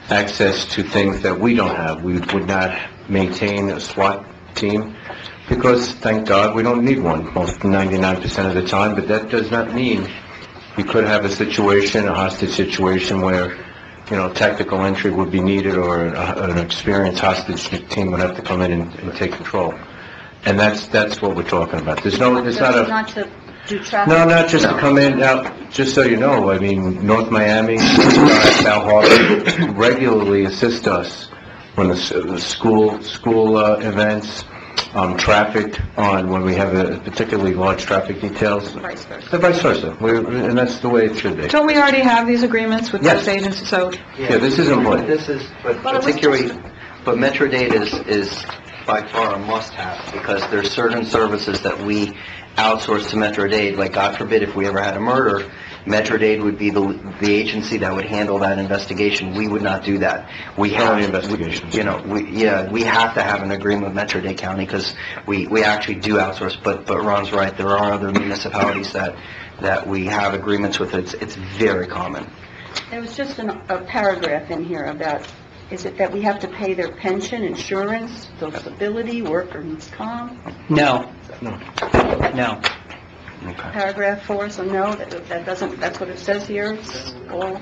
access to things that we don't have. We would not maintain a SWAT team because, thank God, we don't need one most 99% of the time, but that does not mean we could have a situation, a hostage situation where tactical entry would be needed, or an experienced hostage team would have to come in and take control. And that's what we're talking about. There's not to do traffic... No, not just to come in. Now, just so you know, North Miami, South Harbor regularly assist us when the school events, traffic when we have a particularly large traffic details. Vice versa. The vice versa. And that's the way it should be. Don't we already have these agreements with those agencies, so... Yeah, this is important. But particularly, but Metro-Dade is by far a must-have, because there's certain services that we outsource to Metro-Dade, like God forbid if we ever had a murder, Metro-Dade would be the agency that would handle that investigation. We would not do that. We have investigations. We have to have an agreement with Metro-Dade County, because we actually do outsource. But Ron's right. There are other municipalities that we have agreements with. It's very common. There was just a paragraph in here about, is it that we have to pay their pension, insurance, disability, workers' comp? No. Okay. Paragraph 4, so no, that doesn't, that's what it says here, it's all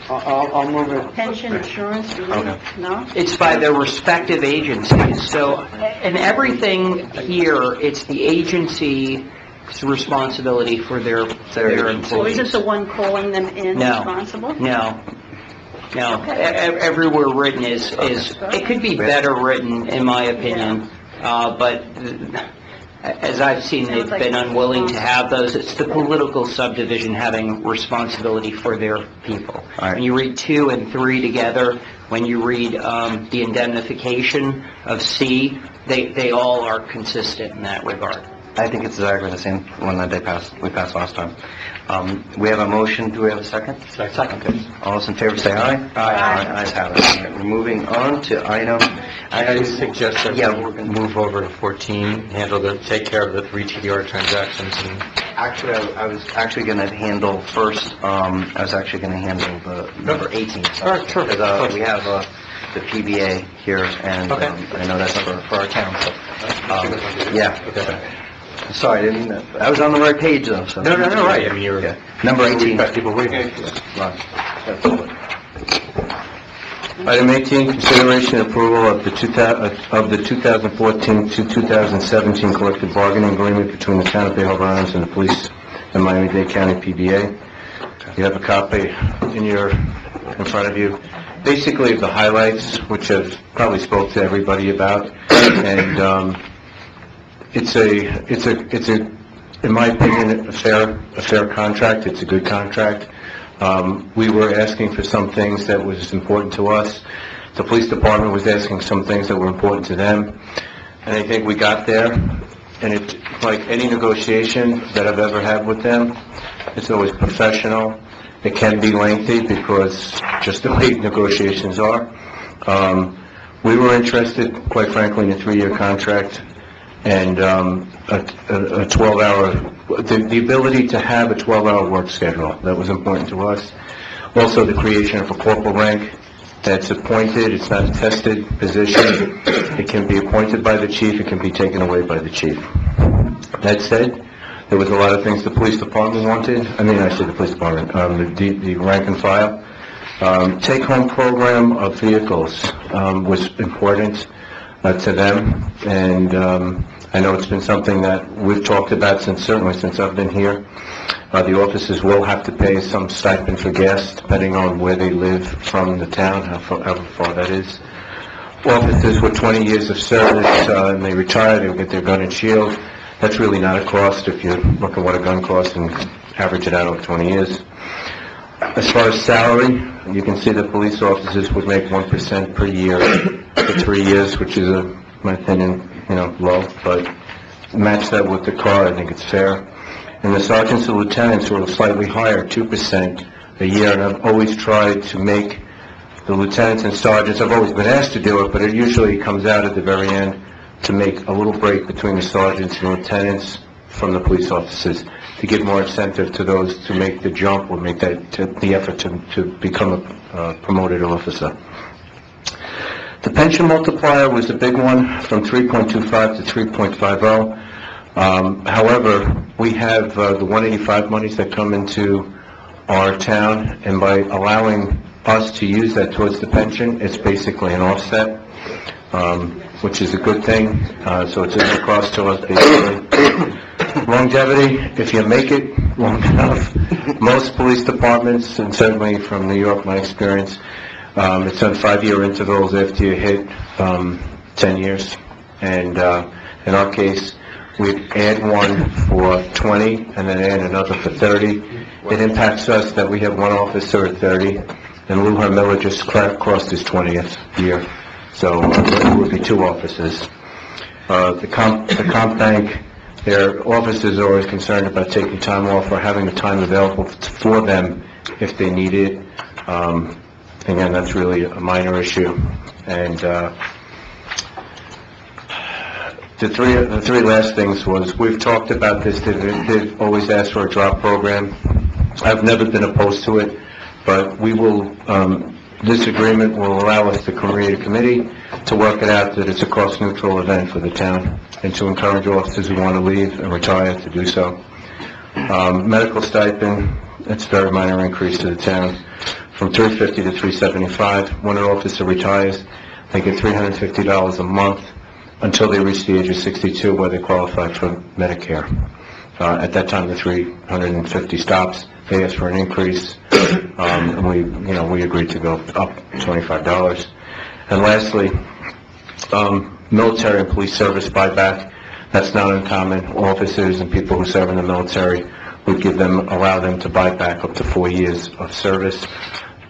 I'll move it. pension, insurance, relief, no? It's by their respective agencies, so, and everything here, it's the agency's responsibility for their So employees. isn't the one calling them in No. responsible? No. No, everywhere written is, it could be better written, in my opinion, but as I've seen, they've been unwilling to have those. It's the political subdivision having responsibility for their people. When you read 2 and 3 together, when you read the indemnification of C, they all are consistent in that regard. I think it's exactly the same one that we passed last time. We have a motion, do we have a second? Second. Okay. All those in favor say aye. Aye. Ayes have it. All right, we're moving on to item... I suggest that Yeah, we're going to move over to 14, take care of the 3 TDR transactions and... Actually, I was actually going to handle first, I was actually going to handle the number 18. All right, sure. Because we have the PBA here, and I know that's for our town, so... Yeah. Okay. Sorry, I didn't mean that. I was on the right page, though, so... No, right. I mean, you're... Okay. Number 18. We've got people waiting. Item 18, consideration and approval of the 2014 to 2017 collective bargaining agreement between the Town of Bay Harbor Islands and the Police and Miami-Dade County PBA. You have a copy in front of you. Basically, the highlights, which I've probably spoke to everybody about, and it's in my opinion, a fair contract. It's a good contract. We were asking for some things that was important to us. The police department was asking some things that were important to them. And I think we got there. And it's like any negotiation that I've ever had with them, it's always professional. It can be lengthy because just the way negotiations are. We were interested, quite frankly, in a 3-year contract and a 12-hour... The ability to have a 12-hour work schedule, that was important to us. Also, the creation of a corporal rank that's appointed, it's not a tested position. It can be appointed by the chief, it can be taken away by the chief. That said, there was a lot of things the police department wanted. I said the police department, the rank and file. Take-home program of vehicles was important to them, and I know it's been something that we've talked about certainly since I've been here. The officers will have to pay some stipend for gas, depending on where they live from the town, however far that is. Officers with 20 years of service, and they retire, they'll get their gun and shield. That's really not a cost if you look at what a gun costs and average it out over 20 years. As far as salary, you can see the police officers would make 1% per year for 3 years, which is, in my opinion, low, but match that with the car, I think it's fair. And the sergeants and lieutenants were slightly higher, 2% a year, and I've always tried to make the lieutenants and sergeants, I've always been asked to do it, but it usually comes out at the very end to make a little break between the sergeants and lieutenants from the police officers to give more incentive to those to make the jump or make the effort to become a promoted officer. The pension multiplier was a big one, from 3.25 to 3.50. However, we have the 185 monies that come into our town, and by allowing us to use that towards the pension, it's basically an offset, which is a good thing. So it's a cost to us, basically. Longevity, if you make it long enough, most police departments, and certainly from New York, my experience, it's on 5-year intervals after you hit 10 years. And in our case, we add one for 20 and then add another for 30. It impacts us that we have one officer at 30, and Lou Miller just crossed his 20th year. So it would be 2 officers. The comp bank, their officers are always concerned about taking time off or having the time available for them if they need it. Again, that's really a minor issue. And the three last things was, we've talked about this, they've always asked for a drop program. I've never been opposed to it, but we will, this agreement will allow us to create a committee to work it out that it's a cost-neutral event for the town, and to encourage officers who want to leave and retire to do so. Medical stipend, it's a very minor increase to the town, from $350 to $375. When an officer retires, they get $350 a month until they reach the age of 62, where they qualify for Medicare. At that time, the $350 stops. They asked for an increase, and we agreed to go up $25. And lastly, military and police service buyback. That's not uncommon. Officers and people who serve in the military would allow them to buy back up to 4 years of service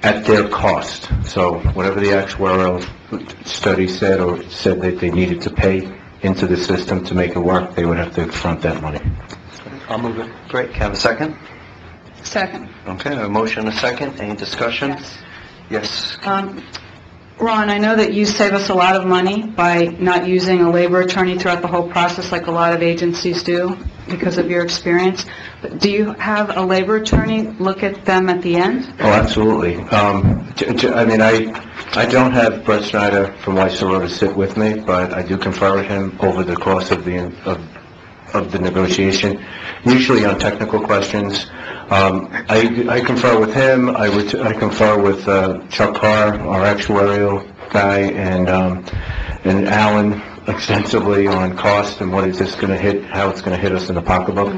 at their cost. So whatever the actuarial study said that they needed to pay into the system to make it work, they would have to front that money. I'll move it. Great, can I have a second? Second. Okay, a motion and a second. Any discussion? Yes. Ron, I know that you save us a lot of money by not using a labor attorney throughout the whole process like a lot of agencies do because of your experience. But do you have a labor attorney look at them at the end? Oh, absolutely. I don't have Brett Schneider from Weiss to sit with me, but I do confer with him over the course of the negotiation, usually on technical questions. I confer with him. I confer with Chuck Carr, our actuarial guy, and Alan extensively on cost and what is this going to hit, how it's going to hit us in the pocketbook.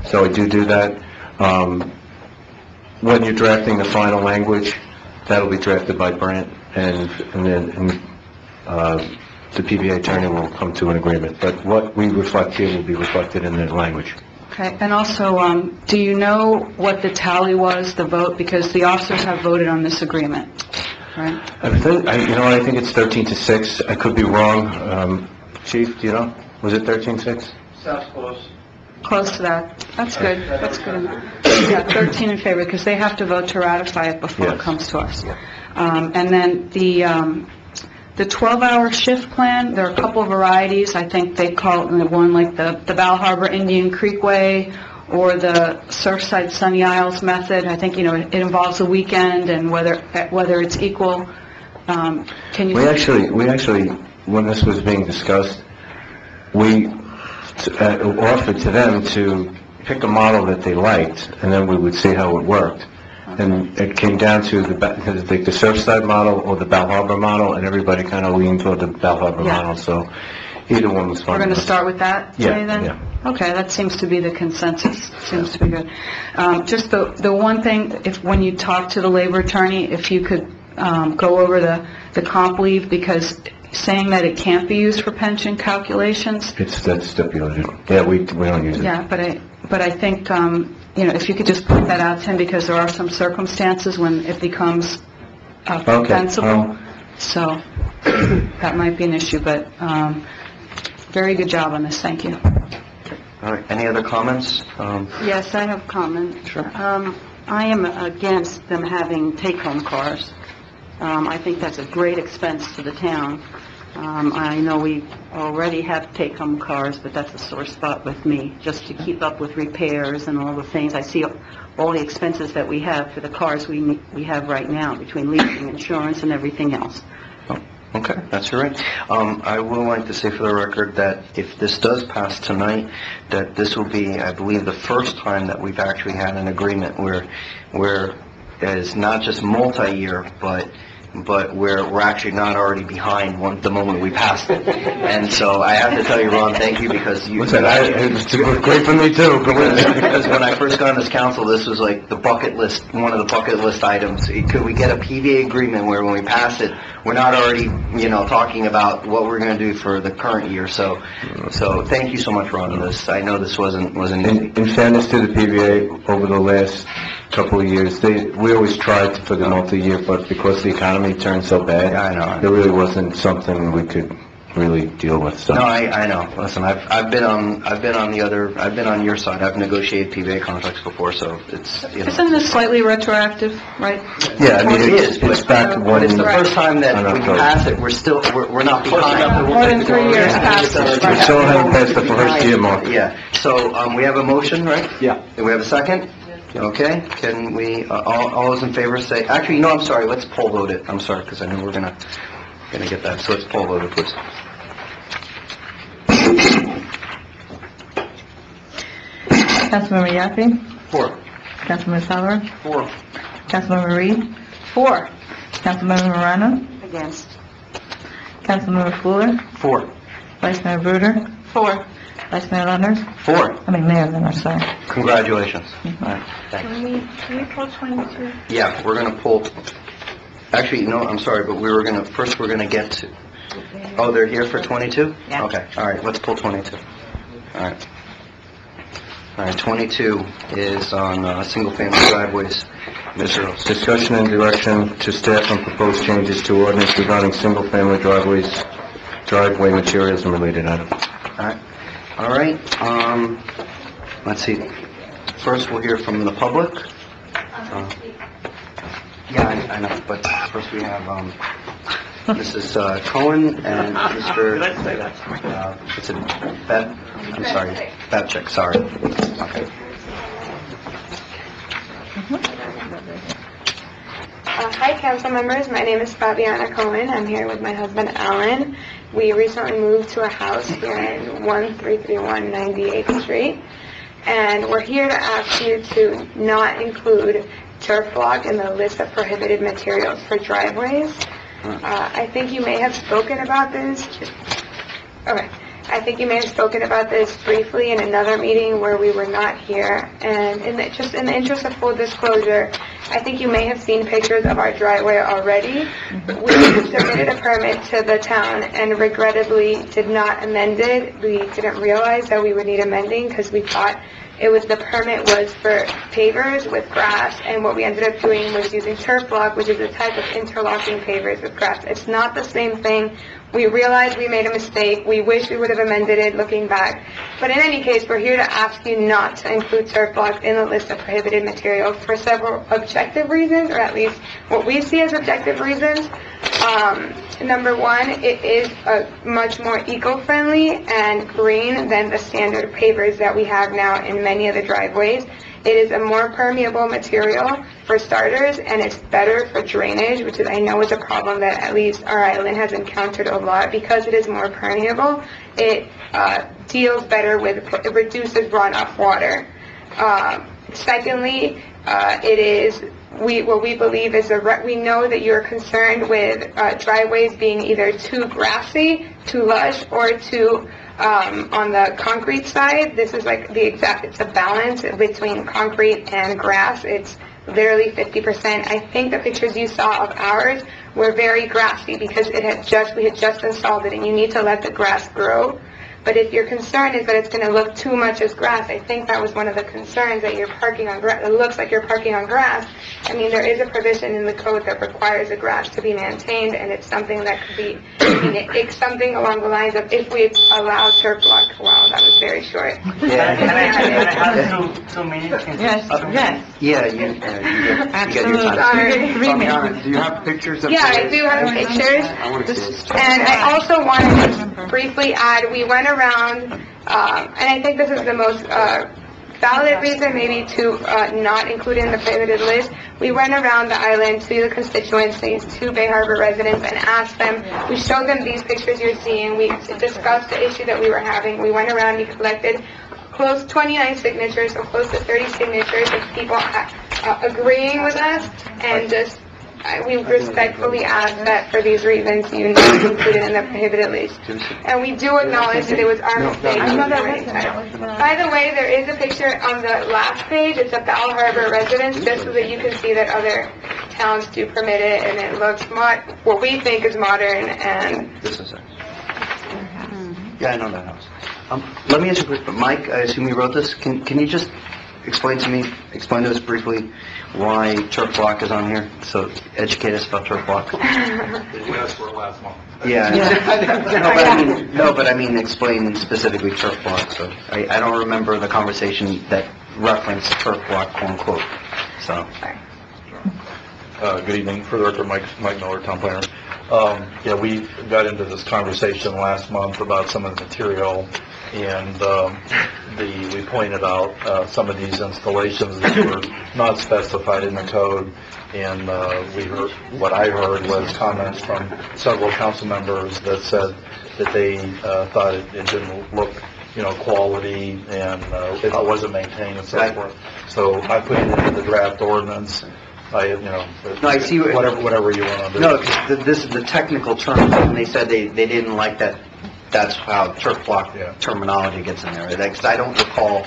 So I do that. When you're drafting the final language, that'll be drafted by Brent, and then the PBA attorney will come to an agreement. But what we reflect here will be reflected in the language. Okay, and also, do you know what the tally was, the vote? Because the officers have voted on this agreement, right? I think it's 13-6. I could be wrong. Chief, do you know? Was it 13-6? Sounds close. Close to that. That's good. That's good. Yeah, 13 in favor, because they have to vote to ratify it before it comes to us. And then the 12-hour shift plan, there are a couple of varieties. I think they call it one like the Bal Harbor Indian Creek Way or the Surfside Sunny Isles method. I think, it involves a weekend and whether it's equal. Can you... We actually, when this was being discussed, we offered to them to pick a model that they liked, and then we would see how it worked. And it came down to the Surfside model or the Bal Harbor model, and everybody kind of leaned toward the Bal Harbor model, so either one was fine. We're going to start with that today, then? Yeah. Okay, that seems to be the consensus. Seems to be good. Just the one thing, when you talk to the labor attorney, if you could go over the comp leave, because saying that it can't be used for pension calculations. That's stipulated. Yeah, we don't use it. Yeah, but I think, if you could just put that out to him, because there are some circumstances when it becomes compensable. So that might be an issue, but very good job on this. Thank you. All right, any other comments? Yes, I have comments. Sure. I am against them having take-home cars. I think that's a great expense to the town. I know we already have take-home cars, but that's a sore spot with me, just to keep up with repairs and all the things. I see all the expenses that we have for the cars we have right now, between leasing, insurance, and everything else. Okay, that's all right. I would like to say for the record that if this does pass tonight, that this will be, I believe, the first time that we've actually had an agreement where it's not just multi-year, but we're actually not already behind the moment we passed it. And so I have to tell you, Ron, thank you, because you... What's that? It's great for me, too. Because when I first got on this council, this was like the bucket list, one of the bucket list items. Could we get a PVA agreement where when we pass it, we're not already, talking about what we're going to do for the current year? So thank you so much, Ron, on this. I know this wasn't easy. In fairness to the PVA, over the last couple of years, we always tried for the multi-year, but because the economy turned so bad, I know. There really wasn't something we could really deal with. So. No, I know. Listen, I've been on your side. I've negotiated PVA contracts before, so it's, Isn't this slightly retroactive, right? Yeah, I mean, it is, it's back but it's the when... first time that when you pass it, we're not behind. More than 3 years past it. We still haven't passed the first year mark. Yeah, so we have a motion, right? Yeah. Do we have a second? Okay, can we, all those in favor say, actually, no, I'm sorry, let's poll vote it. I'm sorry, because I know we're gonna get that, so let's poll vote it, please. Councilmember Yaffe? 4. Councilmember Sauer? 4. Councilmember Reed? 4. Councilmember Morano? Against. Councilmember Fuller? 4. Vice Mayor Bruder? 4. Vice Mayor Leonard? 4. Mayor Leonard, sorry. Congratulations. All right, thanks. Can we pull 22? Yeah, we're going to pull, actually, no, I'm sorry, but first we're going to get to, oh, they're here for 22? Yeah. Okay, all right, let's pull 22. All right. All right, 22 is on single-family driveways. Mr. Rose. Discussion and direction to staff on proposed changes to ordinance regarding single-family driveways, driveway materials and related items. All right, let's see. First, we'll hear from the public. Yeah, I know, but first we have Mrs. Cohen and Mr. It's a I'm sorry, Babchick, sorry. Okay. Hi, council members. My name is Fabiana Cohen. I'm here with my husband, Alan. We recently moved to a house here in 1331 98th Street, and we're here to ask you to not include turf block in the list of prohibited materials for driveways. I think you may have spoken about this. Okay. I think you may have spoken about this briefly in another meeting where we were not here. And in the interest of full disclosure, I think you may have seen pictures of our driveway already. We submitted a permit to the town and regrettably did not amend it. We didn't realize that we would need amending because we thought the permit was for pavers with grass, and what we ended up doing was using turf block, which is a type of interlocking pavers with grass. It's not the same thing. We realized we made a mistake. We wish we would have amended it looking back. But in any case, we're here to ask you not to include turf blocks in the list of prohibited materials for several objective reasons, or at least what we see as objective reasons. Number one, it is much more eco-friendly and green than the standard pavers that we have now in many of the driveways. It is a more permeable material for starters, and it's better for drainage, which I know is a problem that at least our island has encountered a lot. Because it is more permeable, it deals better with, it reduces runoff water. Secondly, it is, what we believe is, we know that you're concerned with driveways being either too grassy, too lush, or too on the concrete side. This is like it's a balance between concrete and grass. It's literally 50%. I think the pictures you saw of ours were very grassy because we had just installed it, and you need to let the grass grow. But if your concern is that it's going to look too much as grass, I think that was one of the concerns, that you're parking on grass. It looks like you're parking on grass. I mean, there is a provision in the code that requires the grass to be maintained, and it's something that could be, it's something along the lines of if we allow turf block. Wow, that was very short. Yeah. Can I have 2 minutes? Yes. Yeah, you get your time. Sorry. 3 minutes. Fabiana, do you have pictures of Yeah, I this? do have pictures. I want to see this. And I also wanted to briefly add, we went around, and I think this is the most valid reason maybe to not include it in the prohibited list. We went around the island to the constituencies, to Bay Harbor residents, and asked them, we showed them these pictures you're seeing, we discussed the issue that we were having, we went around, we collected close 29 signatures, so close to 30 signatures of people agreeing with us, and just we respectfully ask that for these reasons you not include it in the prohibited list. And we do acknowledge that it was our mistake. By the way, there is a picture on the last page. It's a Bal Harbor residence, just so that you can see that other towns do permit it, and it looks what we think is modern. And This is it. Yeah, I know that house. Let me ask you a quick, Mike, I assume you wrote this. Can you just explain to us briefly why turf block is on here? So educate us about turf block. We asked for it last month. Yeah. But I mean explain specifically turf block. So I don't remember the conversation that referenced turf block, quote unquote. So. Good evening. For the record, Mike Miller, town planner. Yeah, we got into this conversation last month about some of the material, and we pointed out some of these installations that were not specified in the code, and what I heard was comments from several council members that said that they thought it didn't look, quality, and it wasn't maintained and so forth. So I put it into the draft ordinance. I see whatever you want to do. No, because this is the technical term, and they said they didn't like that that's how turf block terminology gets in there. Because I don't recall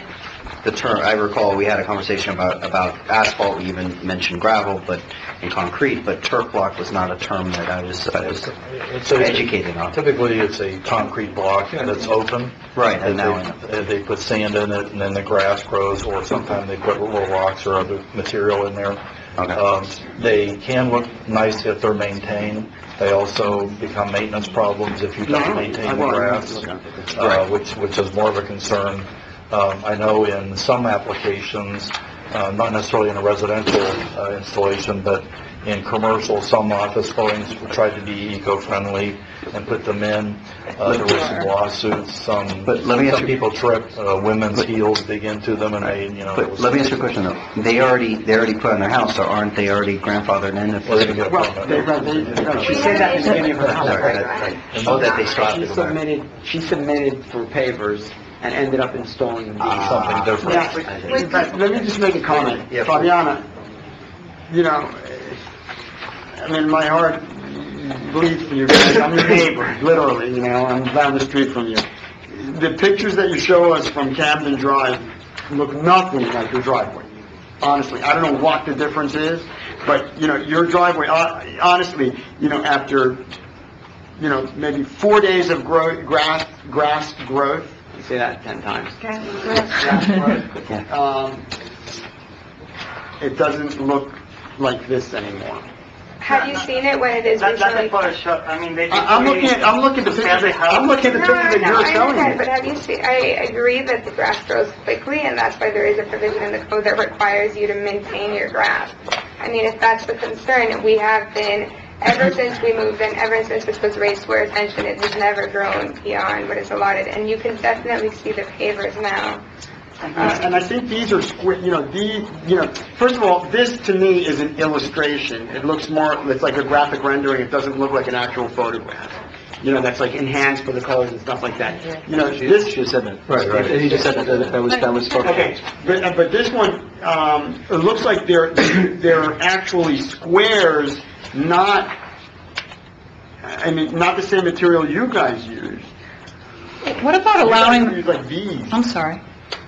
the term, I recall we had a conversation about asphalt, we even mentioned gravel, but, and concrete, but turf block was not a term that I was educated on. Typically, it's a concrete block that's open. Right, and now they put sand in it, and then the grass grows, or sometimes they put little rocks or other material in there. They can look nice if they're maintained. They also become maintenance problems if you don't maintain the grass, which is more of a concern. I know in some applications, not necessarily in a residential installation, but in commercial, some office buildings tried to be eco-friendly and put them in. There were some lawsuits, some people trip, women's heels dig into them, and they, But let me ask you a question though. They already put on their house, so aren't they already grandfathered in? If they get a permit? She said that at the beginning of her comment. Oh, that they stopped it. She submitted for pavers and ended up installing something different. Yeah, but let me just make a comment. Fabiana, I mean, my heart bleeds for you guys. I'm your neighbor, literally, I'm down the street from you. The pictures that you show us from Camden Drive look nothing like your driveway. Honestly, I don't know what the difference is, but, your driveway, honestly, after, maybe 4 days of grass growth, you say that 10 times. Grass growth. It doesn't look like this anymore. Have you seen it when it is That's recently? a Photoshop. I mean, I'm looking at the pictures. I'm looking at the pictures that you're showing me. But have you seen? I agree that the grass grows quickly, and that's why there is a provision in the code that requires you to maintain your grass. I mean, if that's the concern, we have been ever since we moved in, ever since this was raised to our attention, it has never grown beyond what is allotted, and you can definitely see the pavers now. And I think these are square, first of all, this to me is an illustration. It looks more, it's like a graphic rendering. It doesn't look like an actual photograph. That's like enhanced for the colors and stuff like that. This... She said that. Right. He just said that was Photoshop. Okay, but this one, it looks like they're actually squares, not the same material you guys use. What about allowing... Use like these. I'm sorry.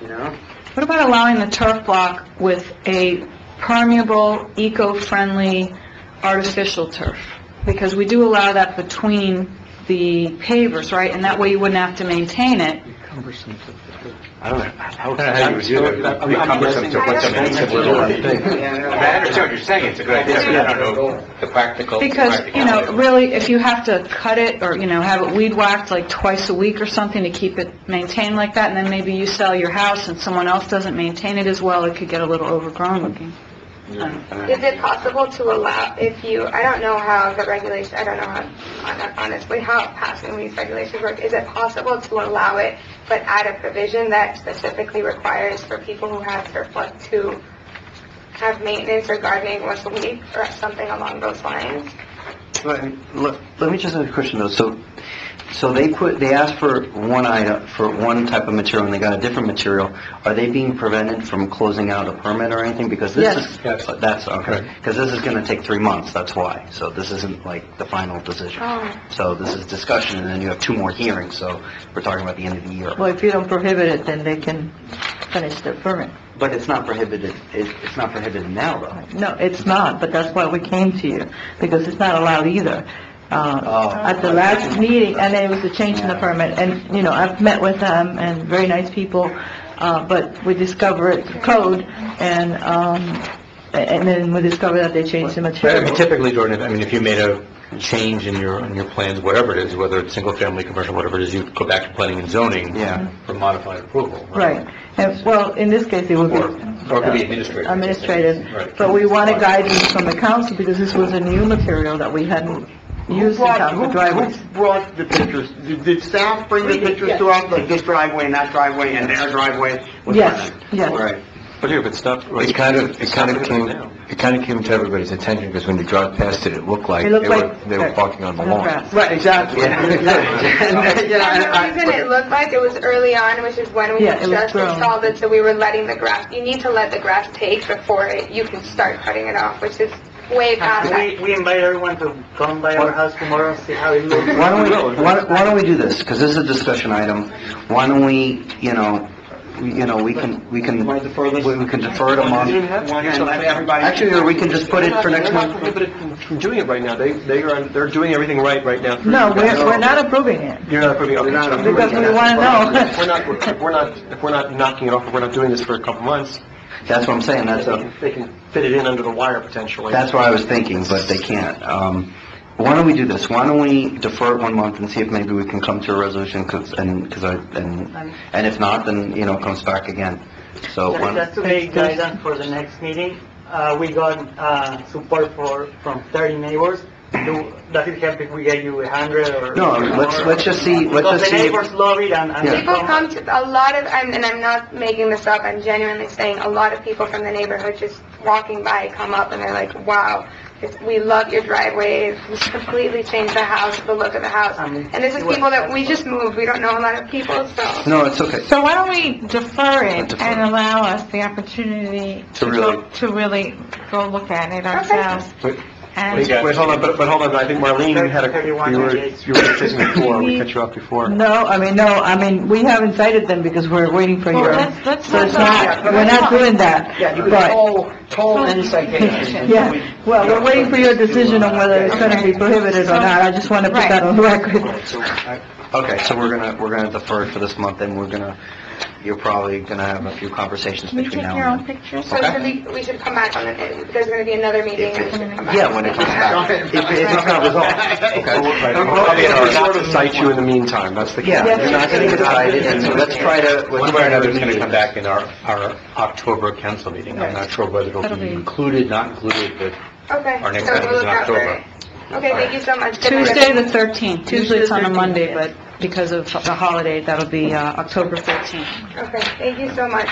What about allowing the turf block with a permeable, eco-friendly, artificial turf? Because we do allow that between the pavers, right? And that way you wouldn't have to maintain it. I don't know how you would do that. It would be cumbersome to put some in a little thing. I understand what you're saying, it's a good idea, but I don't know the practical... Because, really, if you have to cut it or, have it weed whacked like twice a week or something to keep it maintained like that, and then maybe you sell your house and someone else doesn't maintain it as well, it could get a little overgrown looking. Is it possible to allow, I don't know how the regulation, I don't know honestly how passing these regulations work. Is it possible to allow it, but add a provision that specifically requires for people who have surplus to have maintenance or gardening once a week or something along those lines? Let me just ask a question though. So they asked for one item, for one type of material, and they got a different material. Are they being prevented from closing out a permit or anything? Because this that's okay. Because this is going to take 3 months. That's why. So this isn't like the final decision. So this is discussion, and then you have 2 more hearings. So we're talking about the end of the year. Well, if you don't prohibit it, then they can finish their permit. But it's not prohibited. It's not prohibited now, though. No, it's not. But that's why we came to you, because it's not allowed either. At the last meeting, and it was a change in the permit, and, I've met with them, and very nice people, but we discovered the code, and then we discovered that they changed the material. Typically, Jordan, if you made a change in your plans, whatever it is, whether it's single-family, commercial, whatever it is, you go back to planning and zoning for modified approval. Right. And, well, in this case, it would be... Or it could be administrative. Administrative. Right. But we wanted guidance from the council, because this was a new material that we hadn't used in town for driveways. Who brought the pictures? Did staff bring the pictures to us, like this driveway and that driveway and their driveway? Yes. Right. But here, but stuff, it kind of came to everybody's attention, because when you drive past it, it looked like they were parking on the lawn. Right, exactly. And the reason it looked like it was early on, which is when we just installed it, so we were letting the grass, you need to let the grass take before you can start cutting it off, which is way past that. We invite everyone to come by our house tomorrow, see how it looks. Why don't we do this? Because this is a discussion item. Why don't we, we can defer it a month. Actually, or we can just put it for next month. From doing it right now, they're doing everything right now. No, we're not approving it. You're not approving it. Because we want to know. If we're not knocking it off, if we're not doing this for a couple months, That's what I'm saying, they can fit it in under the wire potentially. that's what I was thinking, but they can't. Why don't we do this? Why don't we defer it 1 month and see if maybe we can come to a resolution, and if not, then, comes back again. So, Just to make guidance for the next meeting, we got support from 30 neighbors. Does it help if we get you 100 or? No, let's just see. Because the neighbors love it and People come to, a lot of, and I'm not making this up, I'm genuinely saying, a lot of people from the neighborhood just walking by come up and they're like, wow, we love your driveway, it's completely changed the house, the look of the house. And this is people that, we just moved, we don't know a lot of people, so. No, it's okay. So why don't we defer it and allow us the opportunity To really- to really go look at it ourselves? And Wait, hold on, but hold on, I think Marlene had you were saying before, we cut you off before. No, we haven't cited them because we're waiting for your, let's so it's not, we're not doing that. Yeah, you can But- toll any citation. Yeah, well, we're waiting for your decision on whether it's gonna be prohibited or not. I just want to put that on record. Okay, so we're gonna defer it for this month, and you're probably gonna have a few conversations Can you between take now your and own then. pictures? So we should come back on it, there's gonna be another meeting and we should come back. Yeah, when it comes back. If it's not resolved. Okay. We'll sort of cite you in the meantime, that's the key. Yeah, you're not gonna get cited, and so let's try to, One way or another, it's going to come back in our October council meeting. I'm not sure whether it'll That'll be be- included, not included, but Okay, Our next so item we'll is look in out for October. it. Okay, thank you so much. Good night. Tuesday, the 13th. Usually it's on a Monday, but because of the holiday, that'll be October 13th. Okay, thank you so much.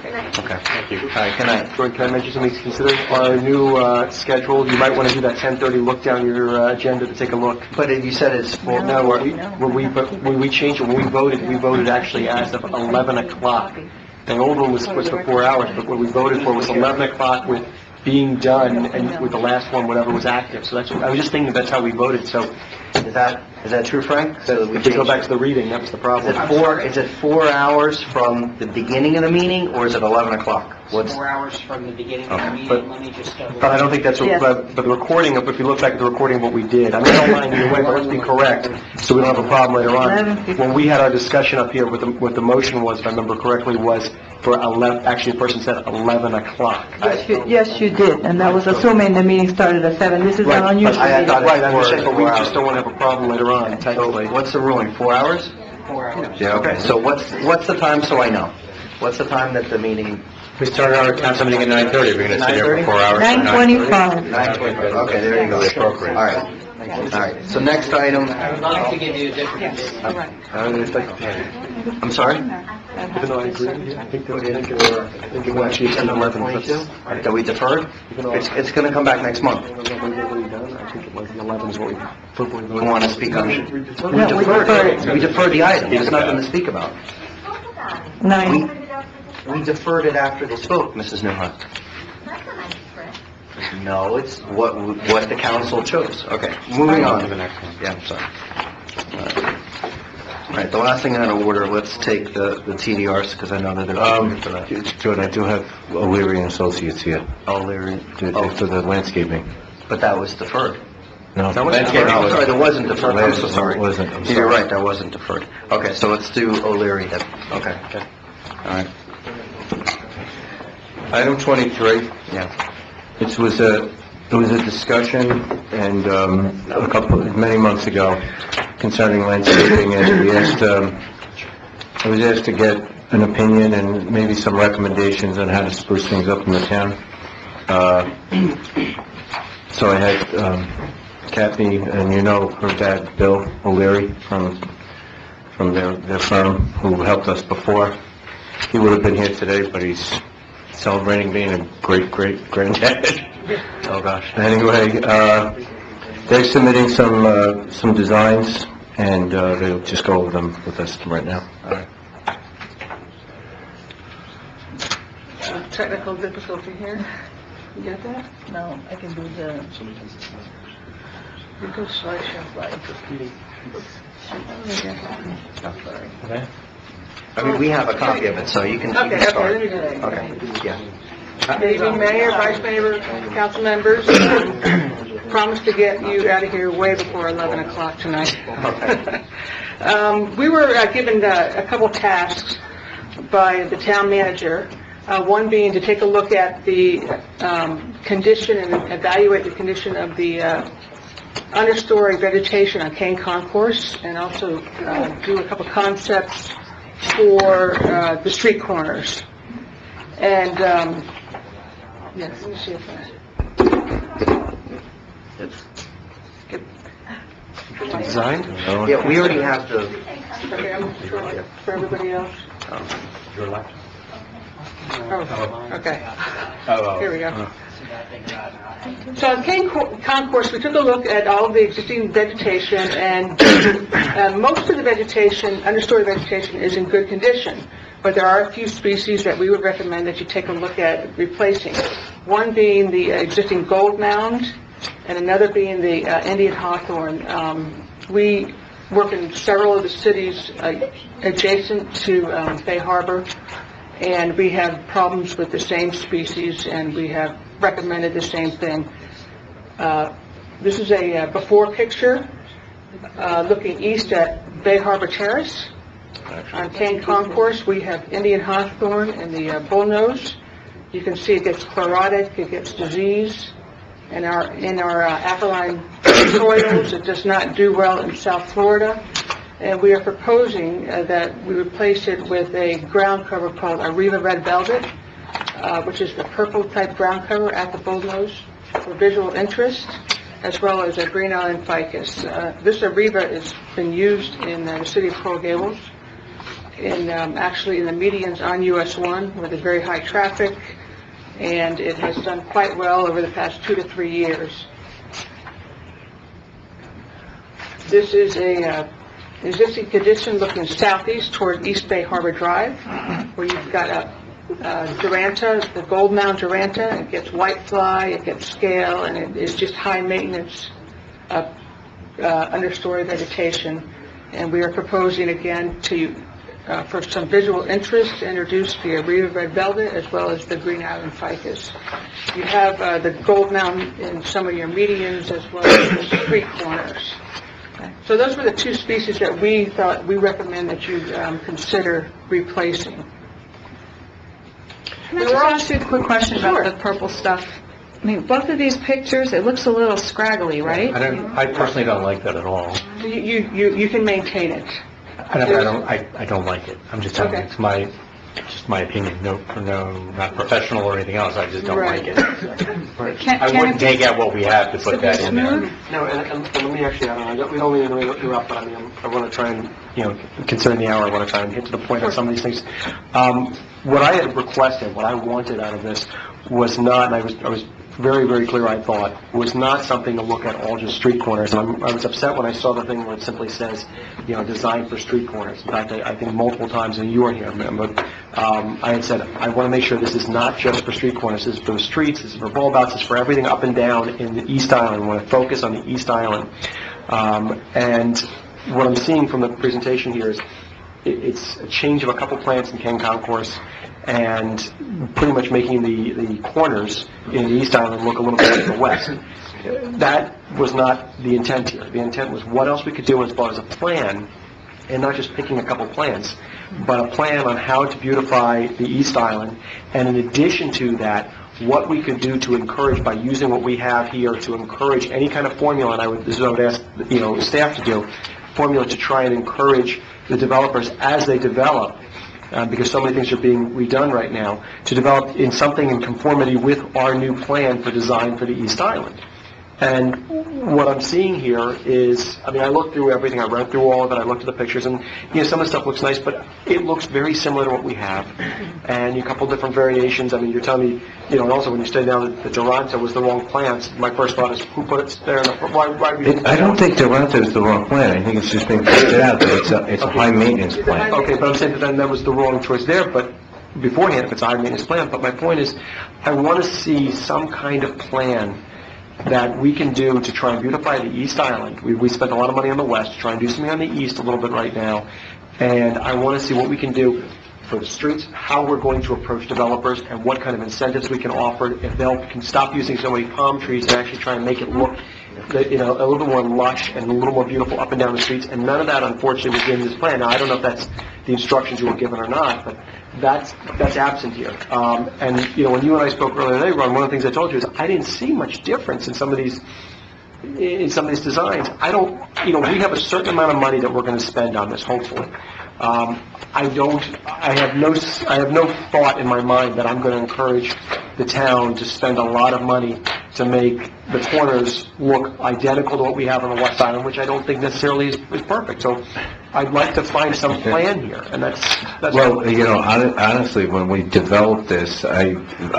Good night. Okay, thank you. All right, good night. Jordan, can I mention something to consider? Our new schedule, you might want to do that 10:30, look down your agenda to take a look. But you said it's full. No, when we changed it, when we voted actually as of 11 o'clock. The old one was for 4 hours, but what we voted for was 11 o'clock with being done, and with the last one, whatever was active. So I was just thinking that's how we voted, so. Is that true, Frank? So If we go back to the reading, that was the problem. Is it 4 hours from the beginning of the meeting, or is it 11 o'clock? 4 hours from the beginning of the meeting, let me just double. But I don't think that's, but the recording, if you look back at the recording of what we did, I don't mind either way, but let's be correct, so we don't have a problem later on. When we had our discussion up here, what the motion was, if I remember correctly, was for 11, actually the person said 11 o'clock. Yes, you did, and that was assuming the meeting started at 7. This is an unusual I meeting. thought Right, I it was understand, but we just don't want to have a problem later on, technically. So what's the ruling, 4 hours? 4 hours. Yeah, okay, so what's the time, so I know? What's the time that the meeting? we started our council meeting at 9:30. We're going to sit here for 4 hours. 9:25. 9:25, okay, there you go. Appropriate. All right, all right, so next item. I would like to give you a different date. I'm sorry? Even though I agree with you, I think it will actually extend 11. That we deferred? It's going to come back next month. I think it was the 11 is what we verbally We voted. want to speak on it. Yeah, we deferred it. We deferred the item, there's nothing to speak about. 9. We deferred it after they spoke, Mrs. Newhart. No, it's what the council chose. Okay, moving on to the next one. Yeah, I'm sorry. All right, the last thing out of order, let's take the TDRs, because I know that they're for that. Jordan, I do have O'Leary and Associates here O'Leary, for the landscaping. but that was deferred. No, Landscaping, I'm sorry, that wasn't deferred, I'm so sorry. It wasn't, I'm You're sorry. right, that wasn't deferred. Okay, so let's do O'Leary then. Okay, all right, Item 23. yeah. It was a discussion and many months ago concerning landscaping, and I was asked to get an opinion and maybe some recommendations on how to spruce things up in the town. So I had Kathy, and her dad, Bill O'Leary, from their firm, who helped us before. He would have been here today, but he's celebrating being a great-granddad. Oh, gosh. Anyway, they're submitting some designs, and they'll just go over them with us right now. All right. Technical difficulty here. You got that? No, I can do the... You go slideshow slide. Okay. I mean, we have a copy of it, so you can Okay, start. let me do that. Okay, yeah. Good evening, Mayor, Vice Mayor, council members. Promise to get you out of here way before 11 o'clock tonight. We were given a couple tasks by the town manager, one being to take a look at the condition and evaluate the condition of the understory vegetation on Kane Concourse, and also do a couple concepts for the street corners. And, yes, let me see if Design? Yeah, we already have the... Okay, I'm sure for everybody else. Your left. Oh, okay. Oh. Here we go. So on Kane Concourse, we took a look at all of the existing vegetation, and most of the vegetation, understory vegetation, is in good condition. But there are a few species that we would recommend that you take a look at replacing. One being the existing gold mound, and another being the Indian hawthorn. We work in several of the cities adjacent to Bay Harbor, and we have problems with the same species, and we have recommended the same thing. This is a before picture looking east at Bay Harbor Terrace. On Kane Concourse, we have Indian hawthorn and the bullnose. You can see it gets chlorotic, it gets disease. In our alkaline soils, it does not do well in South Florida. And we are proposing that we replace it with a ground cover called Arriva Red Velvet, which is the purple type ground cover at the bullnose for visual interest, as well as a green island ficus. This Arriva has been used in the city of Coral Gables, actually in the medians on US 1 with a very high traffic, and it has done quite well over the past 2 to 3 years. This is a existing condition looking southeast toward East Bay Harbor Drive, where you've got a Duranta, the gold mound Duranta. It gets whitefly, it gets scale, and it is just high maintenance understory vegetation. And we are proposing again to for some visual interest, introduce the Arriva Red Velvet as well as the Green Island Ficus. You have the gold mound in some of your medians as well as the street corners. So those were the two species that we recommend that you consider replacing. Can I just ask you a quick question about the purple stuff? I mean, both of these pictures, it looks a little scraggly, right? I personally don't like that at all. You can maintain it. I don't like it. I'm just telling you, Okay. it's just my opinion. No, not professional or anything else. I just don't like it. I wouldn't take out what we have to put that in there. No, and let me actually add on. We don't mean to interrupt, but I mean, I want to try and, considering the hour, I want to try and get to the point on some of these things. What I had requested, what I wanted out of this was not, and I was very, very clear, I thought, was not something to look at all just street corners. And I was upset when I saw the thing where it simply says, designed for street corners. In fact, I think multiple times, and you were here, but I had said, I want to make sure this is not just for street corners. This is for the streets, this is for bulbouts, this is for everything up and down in the East Island. I want to focus on the East Island. And what I'm seeing from the presentation here is it's a change of a couple plants in Kane Concourse, and pretty much making the corners in the East Island look a little bit like the West. That was not the intent here. The intent was what else we could do as far as a plan, and not just picking a couple plants, but a plan on how to beautify the East Island, and in addition to that, what we could do to encourage, by using what we have here, to encourage any kind of formula, and this is what I would ask staff to do, formula to try and encourage the developers as they develop, because so many things are being redone right now, to develop in something in conformity with our new plan for design for the East Island. And what I'm seeing here is, I looked through everything, I read through all of it, I looked at the pictures, and some of the stuff looks nice, but it looks very similar to what we have, and a couple different variations. You're telling me, and also when you said now that the Duranta was the wrong plant, my first thought is, who put it there? Why I don't think Duranta is the wrong plant. I think it's just being pointed out that it's a high maintenance plant. Okay, but I'm saying that then that was the wrong choice there, but beforehand if it's a high maintenance plan, but my point is, I want to see some kind of plan that we can do to try and beautify the East Island. We spent a lot of money on the west, to try and do something on the east a little bit right now, and I want to see what we can do for the streets, how we're going to approach developers, and what kind of incentives we can offer, if they'll can stop using so many palm trees and actually try and make it look, a little bit more lush and a little more beautiful up and down the streets. And none of that, unfortunately, was in this plan. Now, I don't know if that's the instructions you were given or not, but that's absent here. And when you and I spoke earlier today, Ron, one of the things I told you is I didn't see much difference in some of these designs. I don't, we have a certain amount of money that we're going to spend on this, hopefully. I have no thought in my mind that I'm going to encourage the town to spend a lot of money to make the corners look identical to what we have on the west island, which I don't think necessarily is perfect. So I'd like to find some plan here, and that's Well, honestly, when we developed this, I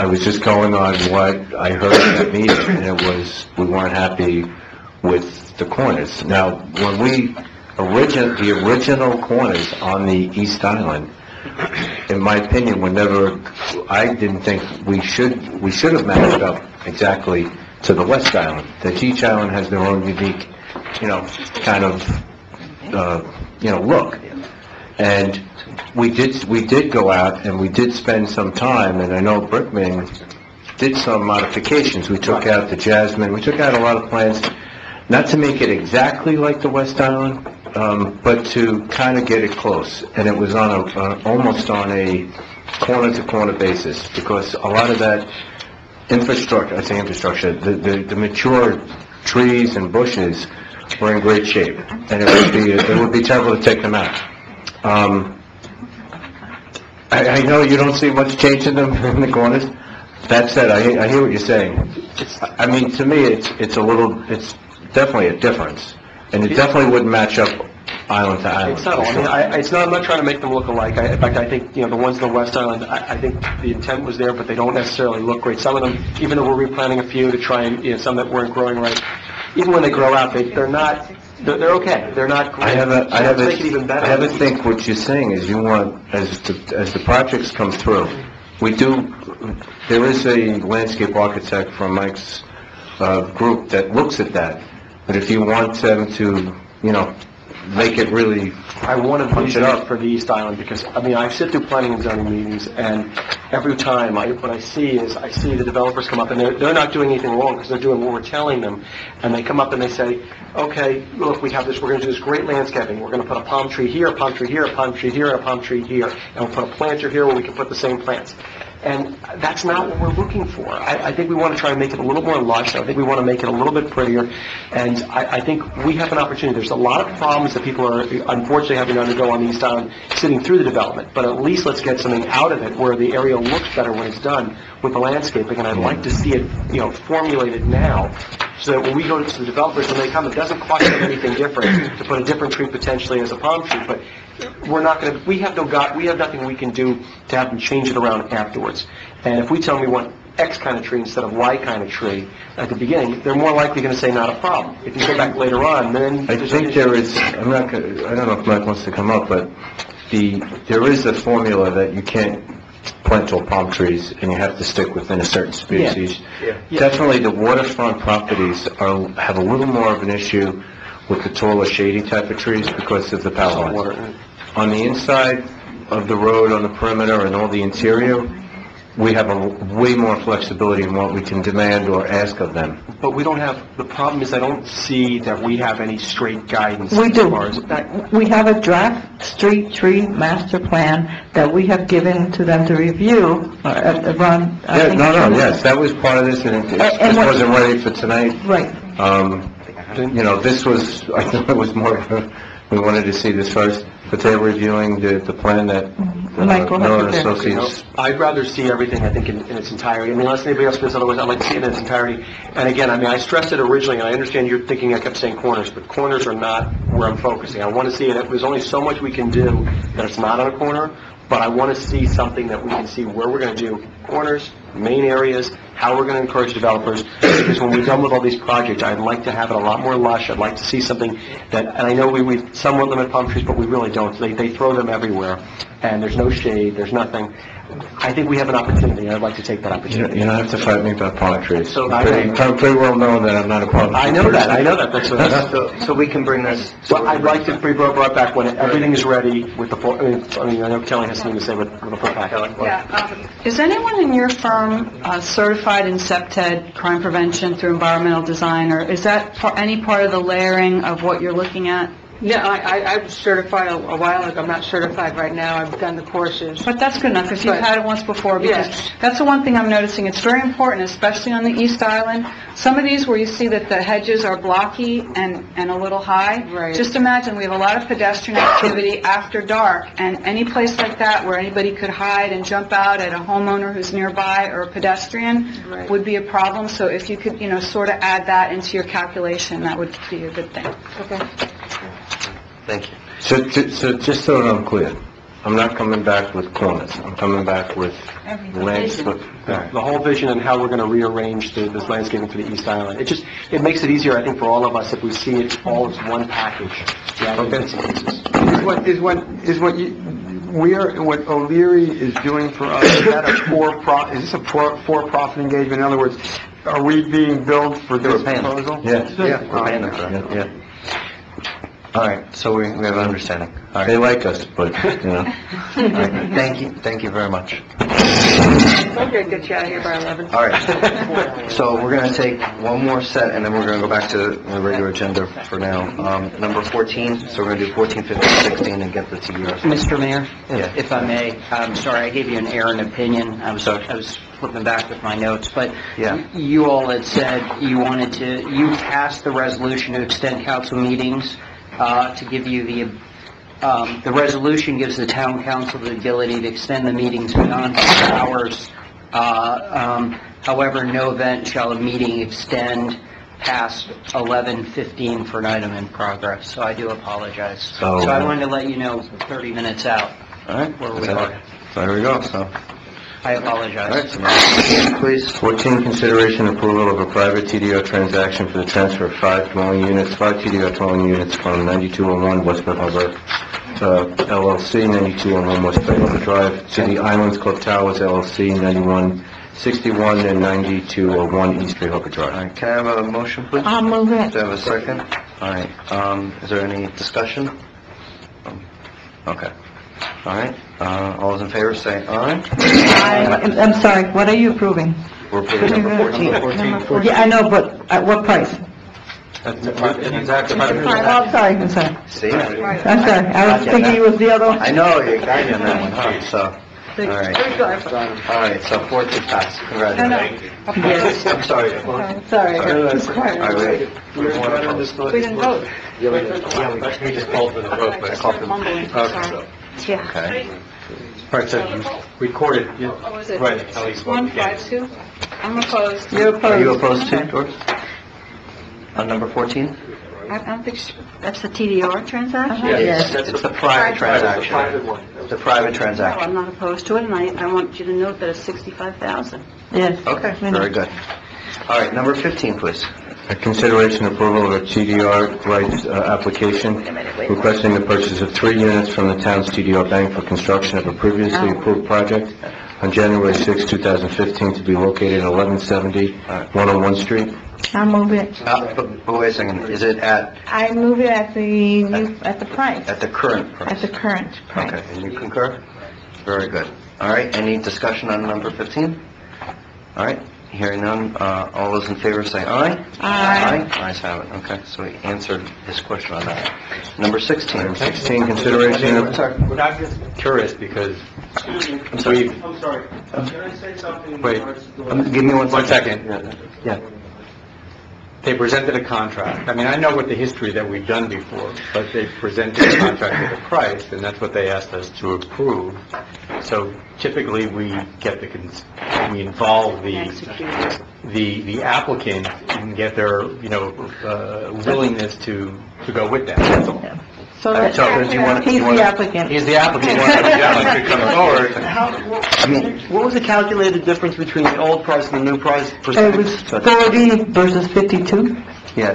was just going on what I heard at that meeting, and it was, we weren't happy with the corners. Now, when the original corners on the East Island, in my opinion, I didn't think we should have matched up exactly to the West Island. That each island has their own unique, kind of, look. And we did go out and we did spend some time, and I know Brickman did some modifications. We took out the jasmine, we took out a lot of plants, not to make it exactly like the West Island, but to kind of get it close. And it was almost on a corner-to-corner basis, because a lot of that infrastructure, the mature trees and bushes were in great shape, and it would be terrible to take them out. I know you don't see much change in them in the corners. That said, I hear what you're saying. I mean, to me, it's definitely a difference, and it definitely wouldn't match up island to island. It's subtle. I'm not trying to make them look alike. In fact, I think, the ones on the West Island, I think the intent was there, but they don't necessarily look great. Some of them, even though we're replanting a few to try and, some that weren't growing right, even when they grow out, they're okay. They're not great. I have a a think what you're saying is you want, as the projects come through, there is a landscape architect from Mike's group that looks at that. But if you want them to, make it really, I want to punch it up for the East Island, because, I sit through planning and zoning meetings, and every time, what I see the developers come up, and they're not doing anything wrong, because they're doing what we're telling them, and they come up and they say, okay, look, we have this, we're going to do this great landscaping, we're going to put a palm tree here, a palm tree here, a palm tree here, and a palm tree here, and we'll put a planter here where we can put the same plants. And that's not what we're looking for. I think we want to try and make it a little more lush. I think we want to make it a little bit prettier. And I think we have an opportunity. There's a lot of problems that people are unfortunately having to undergo on the East Island sitting through the development. But at least let's get something out of it where the area looks better when it's done with the landscaping. And I'd like to see it, formulated now, so that when we go to the developers, when they come, it doesn't cost them anything different to put a different tree potentially as a palm tree. But we're not going to, we have nothing we can do to have them change it around afterwards. And if we tell them we want X kind of tree instead of Y kind of tree at the beginning, they're more likely going to say not a problem. If you go back later on, then... I think there is, I don't know if Mike wants to come up, but there is a formula that you can't plant all palm trees and you have to stick within a certain species. Yeah. Definitely the waterfront properties have a little more of an issue with the taller shady type of trees because of the power lines. On the inside of the road, on the perimeter and all the interior, we have a way more flexibility in what we can demand or ask of them. But we don't have, the problem is I don't see that we have any straight guidance. We do. As far as that. We have a draft street tree master plan that we have given to them to review, Ron. Yes, that was part of this, and it just wasn't ready for tonight. Right. This was, I thought it was more of a, we wanted to see this first, but they're reviewing the plan that Miller and Associates... I'd rather see everything, I think, in its entirety. Unless anybody else feels otherwise, I'd like to see it in its entirety. And again, I stressed it originally, and I understand you're thinking I kept saying corners, but corners are not where I'm focusing. I want to see it. There's only so much we can do that it's not on a corner, but I want to see something that we can see where we're going to do corners, main areas, how we're going to encourage developers, because when we're done with all these projects, I'd like to have it a lot more lush. I'd like to see something that, and I know we somewhat limit palm trees, but we really don't. They throw them everywhere, and there's no shade, there's nothing. I think we have an opportunity, and I'd like to take that You opportunity. don't have to fight me about palm trees. So- Pretty well known that I'm not a palm tree I know that, person. that's So we can bring this... So I'd like to be brought back when everything is ready with the full, I mean, I know Kelly has something to say with the full package. Is anyone in your firm certified in CPTED, crime prevention through environmental design, or is that any part of the layering of what you're looking at? Yeah, I was certified a while ago. I'm not certified right now. I've done the courses. But that's good enough, if you've had it once before, because Yes. that's the one thing I'm noticing. It's very important, especially on the East Island. Some of these where you see that the hedges are blocky and a little high. Right. Just imagine, we have a lot of pedestrian activity after dark, and any place like that where anybody could hide and jump out at a homeowner who's nearby or a pedestrian Right. would be a problem. So if you could, sort of add that into your calculation, that would be a good thing. Okay. Thank you. So just so I'm clear, I'm not coming back with corners. I'm coming back with landscape. The whole vision and how we're going to rearrange this landscaping for the East Island. It makes it easier, I think, for all of us if we see it all as one package. What O'Leary is doing for us, is that is this a for-profit engagement? In other words, are we being billed for this proposal? Yes. Yeah, we're paying them for that, yeah. All right, so we have an understanding. All They right. like us, but, All right, thank you very much. I'm going to get you out of here by 11. All right, so we're going to take one more set, and then we're going to go back to the regular agenda for now. Number 14, so we're going to do 14, 15, 16, and get the TDRs. Mr. Mayor, Yeah. if I may, I'm sorry, I gave you an errant opinion. I was flipping back with my notes, but Yeah. you all had said you passed the resolution to extend council meetings to give you the resolution gives the town council the ability to extend the meetings beyond 6 hours. However, no event shall a meeting extend past 11:15 for an item in progress. So I do apologize. So I wanted to let you know 30 minutes out All right, where we are. so there we go, so. I All right, apologize. so now, please. 14, consideration approval of a private TDR transaction for the transfer of 5 TDR dwelling units from 9201 West Bay Harbor LLC, 9201 West Bay Harbor Drive, to the Islands Club Towers LLC, 9161 and 9201 East Bay Harbor All Drive. right, can I have a motion, please? I'll move it. Do I have a second? All right, is there any discussion? Okay. All right, all those in favor say aye. I'm sorry, what are you approving? We're approving number 14. Number 14. Yeah, I know, but at what price? An exact Oh, I'm sorry, I'm sorry. See? I'm sorry, I was thinking it was the other one. I know, you got me on that one, huh? So, all right. All right, so 14 pass, congratulations. Yes. I'm sorry. Sorry. All right, wait. We didn't vote. We just called for the vote, but I called for the... Mumbling. Yeah. Okay. All right, so you recorded, What was it? right, Kelly spoke again. 152? I'm opposed. You're Are you opposed. opposed to, Doris? On number 14? I don't think, that's the TDR transaction? Yes, it's the private transaction. The private No, transaction. I'm not opposed to it, and I want you to note that it's $65,000. Yes. Okay, very good. All right, number 15, please. A consideration approval of a TDR rights application requesting the purchase of 3 units from the town's TDR bank for construction of a previously approved project on January 6, 2015, to be located at 1170 101 Street. I'll move it. But wait a second, is it I move it at the price, at the current price? at the current price. Okay, and you concur? Very good. All right, any discussion on number 15? All right, hearing none, all those in favor say aye. Aye. Ayes have it, okay, so we answered his question on that. Number 16. 16, consideration of... I'm just curious because I'm sorry. I'm sorry. Can I say something? Wait, Give me one second. Yeah. They presented a contract. I mean, I know what the history that we've done before, but they presented a contract with a price, and that's what they asked us to approve. So typically, we we involve the applicant and get their, willingness to go with that. That's all. So All right, so do you want- he's the applicant. He's the applicant. He wants to come forward. I mean, What was the calculated difference between the old price and the new price? It was 40 versus 52? yeah,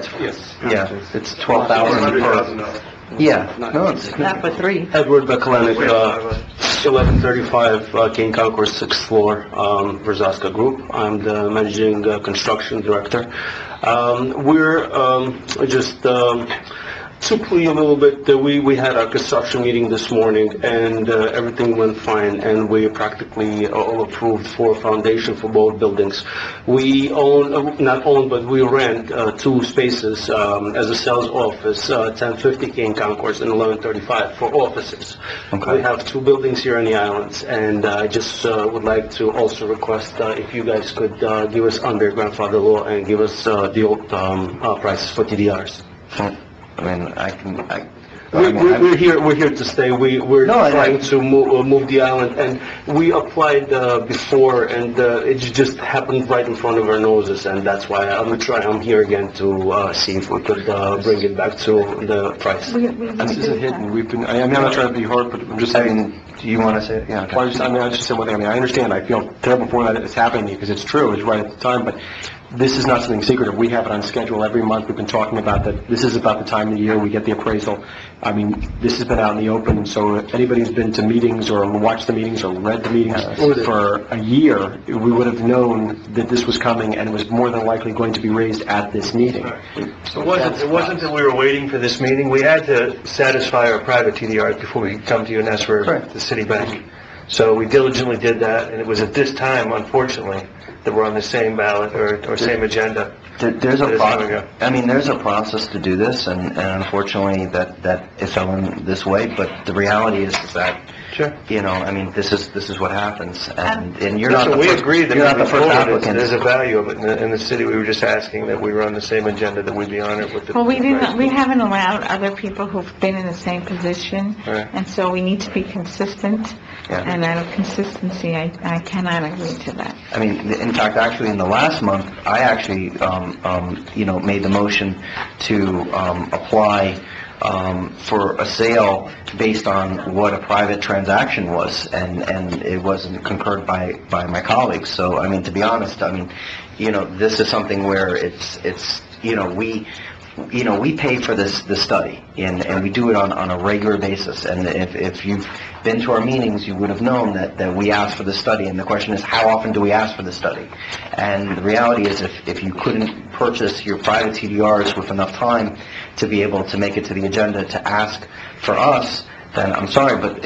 it's 12,000 per, Yeah, no, it's... Not for 3. Edward Bekelenik, 1135 King Concourse, 6th floor, Versaska Group. I'm the managing construction director. We're just to plea a little bit, we had our construction meeting this morning, and everything went fine, and we practically all approved for foundation for both buildings. We own, not own, but we rent 2 spaces as a sales office, 1050 King Concourse and 1135 for offices. Okay. We have 2 buildings here in the islands, and I just would like to also request if you guys could give us under grandfather law and give us the old prices for TDRs. I mean, We're here to stay. We're trying to move the island, and we applied before, and it just happened right in front of our noses, and that's why I'm here again to see if we could bring it back to the price. This isn't hidden. I'm not trying to be hard, but I'm just saying. Do you want to say it? Yeah, okay. Well, I just said one thing. I understand. I feel terrible for that it's happening because it's true. It's right at the time, but this is not something secretive. We have it on schedule every month. We've been talking about that. This is about the time of the year we get the appraisal. I mean, this has been out in the open, so if anybody who's been to meetings or watched the meetings or read the meetings for a year, we would have known that this was coming, and it was more than likely going to be raised at this meeting. So it wasn't that we were waiting for this meeting. We had to satisfy our private TDRs before we could come to you and ask for the city bank. So we diligently did that, and it was at this time, unfortunately, that we're on the same ballot or same agenda. There's a process. I mean, there's a process to do this, and unfortunately, that it fell in this way. But the reality is that, you know, I mean, this is what happens, and you're not. We agree that you're not the first applicant. There's a value of it in the city. We were just asking that we were on the same agenda, that we be on it with the. Well, we haven't allowed other people who've been in the same position, and so we need to be consistent. Yeah. And out of consistency, I cannot agree to that. I mean, in fact, actually, in the last month, I actually, you know, made the motion to apply for a sale based on what a private transaction was, and it wasn't concurred by my colleagues. So, I mean, to be honest, I mean, you know, this is something where it's you know, we pay for this study, and we do it on a regular basis. And if you've been to our meetings, you would have known that we ask for the study. And the question is, how often do we ask for the study? And the reality is, if you couldn't purchase your private TDRs with enough time to be able to make it to the agenda to ask for us, then I'm sorry, but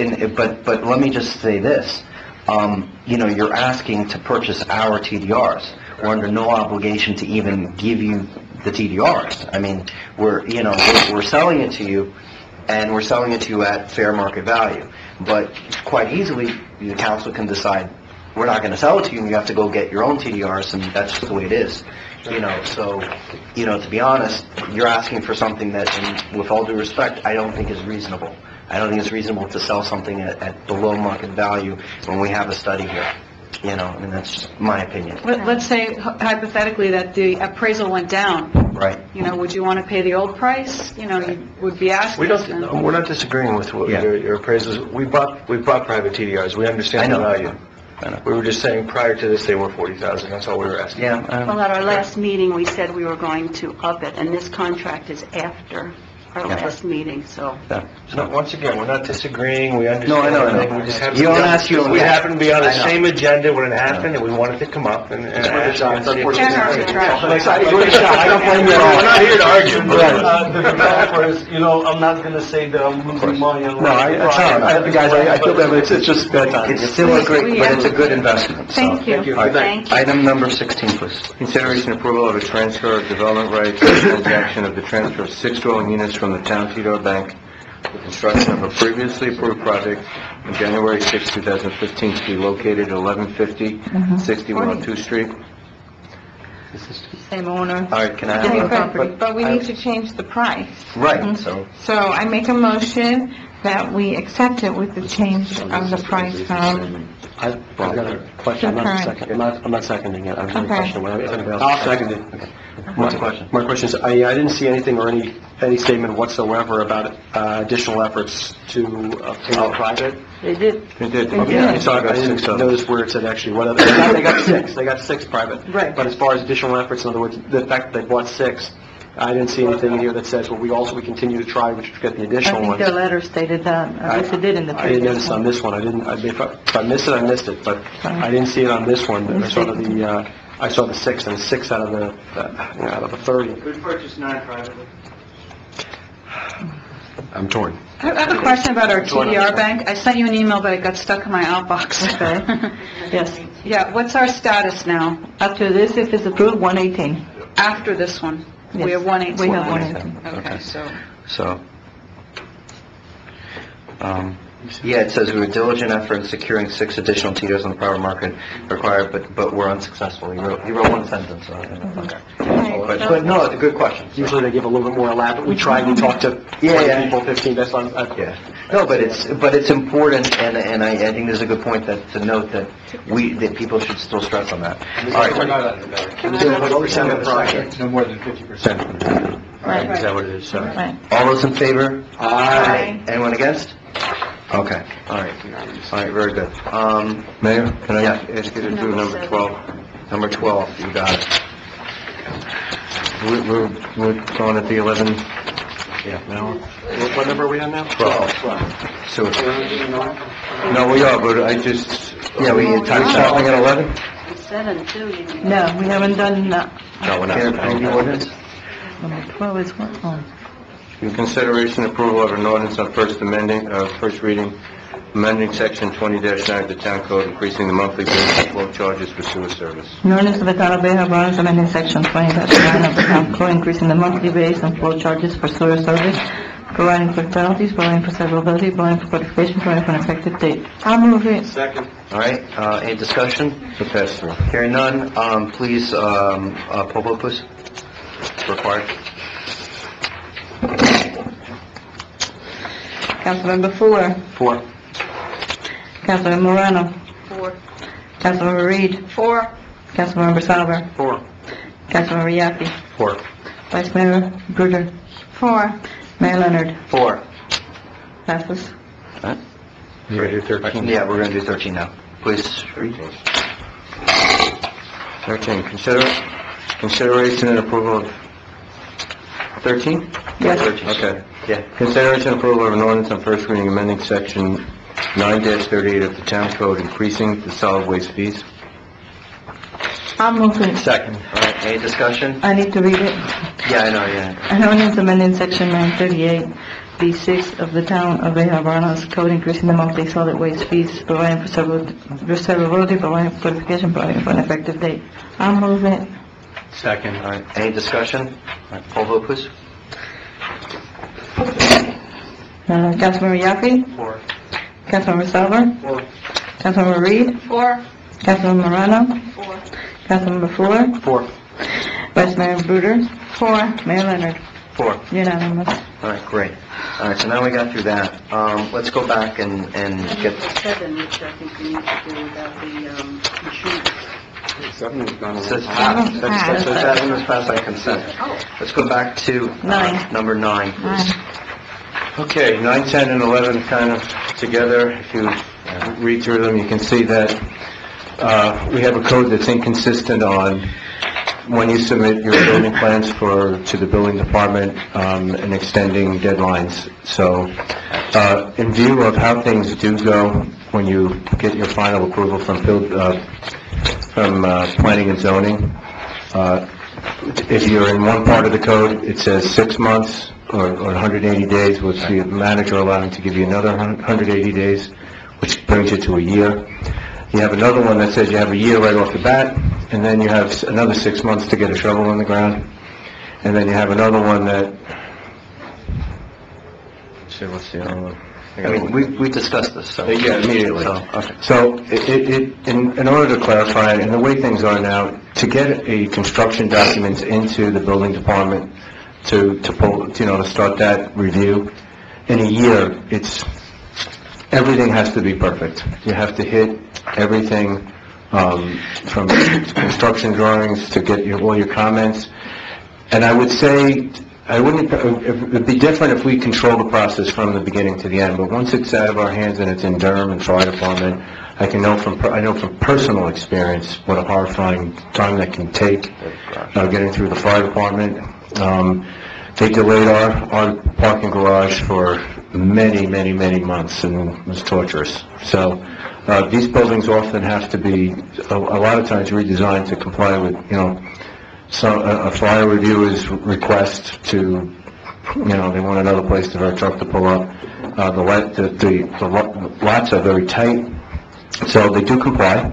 let me just say this. You know, you're asking to purchase our TDRs. We're under no obligation to even give you the TDRs. I mean, we're selling it to you, and we're selling it to you at fair market value. But quite easily, the council can decide, we're not going to sell it to you, and you have to go get your own TDRs, and that's just the way it is. You know, so, you know, to be honest, you're asking for something that, and with all due respect, I don't think is reasonable. I don't think it's reasonable to sell something at below market value when we have a study here. You know, I mean, that's just my opinion. Let's say hypothetically that the appraisal went down. Right. You know, would you want to pay the old price? You know, you would be asking. We're not disagreeing with what your appraisals. We bought private TDRs. We understand the value. We were just saying prior to this, they were $40,000. That's all we were asking. Yeah. Well, at our last meeting, we said we were going to up it, and this contract is after our last meeting, so. No, once again, we're not disagreeing. We understand. No, I know. We just have You don't ask you. We happen to be on the same agenda when it happened, and we wanted to come up and ask. I don't blame you at all. We're not here to argue. The developers, you know, I'm not going to say that I'm losing money on. No, I feel bad, but it's just bad time. It's still a great, but it's a good investment. Thank you. All right. Item number 16, please. Consideration approval of a transfer of development rights and transaction of the transfer of 6 dwelling units from the Town TDR Bank for construction of a previously approved project on January 6, 2015 to be located at 1150 6102 Street. Same owner. All right, can I Same have property, but we need to change the price. Right, so. So I make a motion that we accept it with the change of the price from... I've got a question. I'm not seconding it. I'm questioning whether anybody else. I'll second it. What's the question? My question is, I didn't see anything or any statement whatsoever about additional efforts to obtain a private. They did. It did. Okay, so I didn't notice where it said actually what other, they got 6 private. Right. But as far as additional efforts, in other words, the fact that they bought 6, I didn't see anything in here that says, well, we continue to try, we should get the I additional think ones. their letter stated that, at least it did in the I didn't previous notice on one. this one, if I missed it, I missed it, but I didn't see it on this one. I saw the 6, and 6 out of the 30. We've purchased 9 privately. I'm torn. I have a question about our TDR bank. I sent you an email, but it got stuck in my outbox. Okay. Yes. Yeah, what's our status now? After this, if it's approved, 118. After this one? We Yes. have 118. We have 118. Okay, so... So, yeah, it says we were diligent effort in securing 6 additional TDRs on the private market required, but we're unsuccessful. He wrote one sentence. So, okay. But no, it's a good question. Usually they give a little bit more elaborate. We try, we talk to 20 people, 15, that's on, Yeah. No, but it's important, and I think there's a good point to note that people should still stress on that. All right. No more than 50%. Right. Is that what it is? So- Right. All those in favor? Aye. Anyone against? Okay. All right. All right. Very good. Mayor, can I Yeah. ask you to do number 12? Number 12. You got it. We're going at the 11, now? what number are we on now? 12. So, No, we are, but I just... yeah, we Are we stopping at 11? 7, too, you mean? No, we haven't done, no, we're not. Any ordinance? number 12 is what? Oh. In consideration approval of an ordinance on first reading, amending section 20-9 of the town code, increasing the monthly base and flow charges for sewer service. An ordinance of the Town of Bay Harbor, Islands, amending section 20-9 of the town code, increasing the monthly base and flow charges for sewer service, providing for penalties, providing for severability, providing for codification, providing for an effective date. I'll move it. Second. All right. Any discussion? To pass through. Hearing none. Please, poll vote, please. Required. Councilmember Fuller. 4. Councilmember Morano. 4. Councilmember Reed. 4. Councilmember Salver. 4. Councilmember Yaffe. 4. Vice Mayor Bruder. 4. Mayor Leonard. 4. Passes. You ready to do 13? Yeah, we're going to do 13 now. Please read. 13, consideration and approval of... 13? Yes. 13. Okay. Yeah. Consideration and approval of an ordinance on first reading amending section 9-38 of the town code, increasing the solid waste fees. I'll move it. Second. All right. Any discussion? I need to read it. Yeah, I know. Yeah. An ordinance amending section 938B6 of the Town of Bay Harbor, Islands Code, increasing the monthly solid waste fees, providing for severability, providing for codification, providing for an effective date. I'll move it. Second. All right. Any discussion? All right. Poll vote, please. Councilmember Yaffe? 4. Councilmember Salver? 4. Councilmember Reed? 4. Councilmember Morano? 4. Councilmember Fuller? 4. Vice Mayor Bruder? 4. Mayor Leonard? 4. Unanimous. All right. Great. All right. So now we got through that. Let's go back and get... 7, which I think we need to do without the insurance. 7 was done. Says passed. That's 7 was passed by consent. Let's go back to 9. number 9, please. Okay, 9, 10, and 11 kind of together. If you read through them, you can see that we have a code that's inconsistent on when you submit your building plans to the building department and extending deadlines. So in view of how things do go when you get your final approval from planning and zoning, if you're in one part of the code, it says 6 months or 180 days, with the manager allowing to give you another 180 days, which brings you to a year. You have another one that says you have a year right off the bat, and then you have another 6 months to get a shovel in the ground. And then you have another one that... Let's see, what's the other one? I mean, we discussed this, so... Yeah, immediately. Okay. So, in order to clarify, and the way things are now, to get a construction documents into the building department, to start that review, in a year, everything has to be perfect. You have to hit everything, from construction drawings to get all your comments. And I would say, it'd be different if we control the process from the beginning to the end, but once it's out of our hands and it's in Durham and fire department, I know from personal experience what a horrifying time that can take, getting through the fire department, They delayed our parking garage for many months, and it was torturous. So, these buildings often have to be, a lot of times redesigned to comply with, a fire reviewer's request to, they want another place for our truck to pull up. The lots are very tight, so they do comply.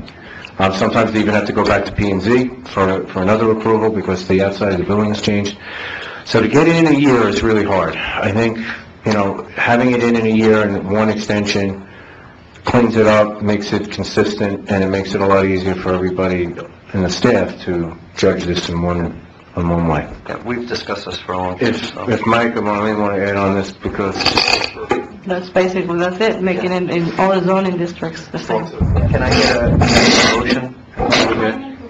Sometimes they even have to go back to P&Z for another approval because the outside of the building has changed. So to get it in a year is really hard. I think, having it in a year and one extension cleans it up, makes it consistent, and it makes it a lot easier for everybody in the staff to judge this in one way. Yeah, we've discussed this for a long time. If Mike or Marlene want to add on this, because... That's it, making it in all the zoning districts the same. Can I get a motion?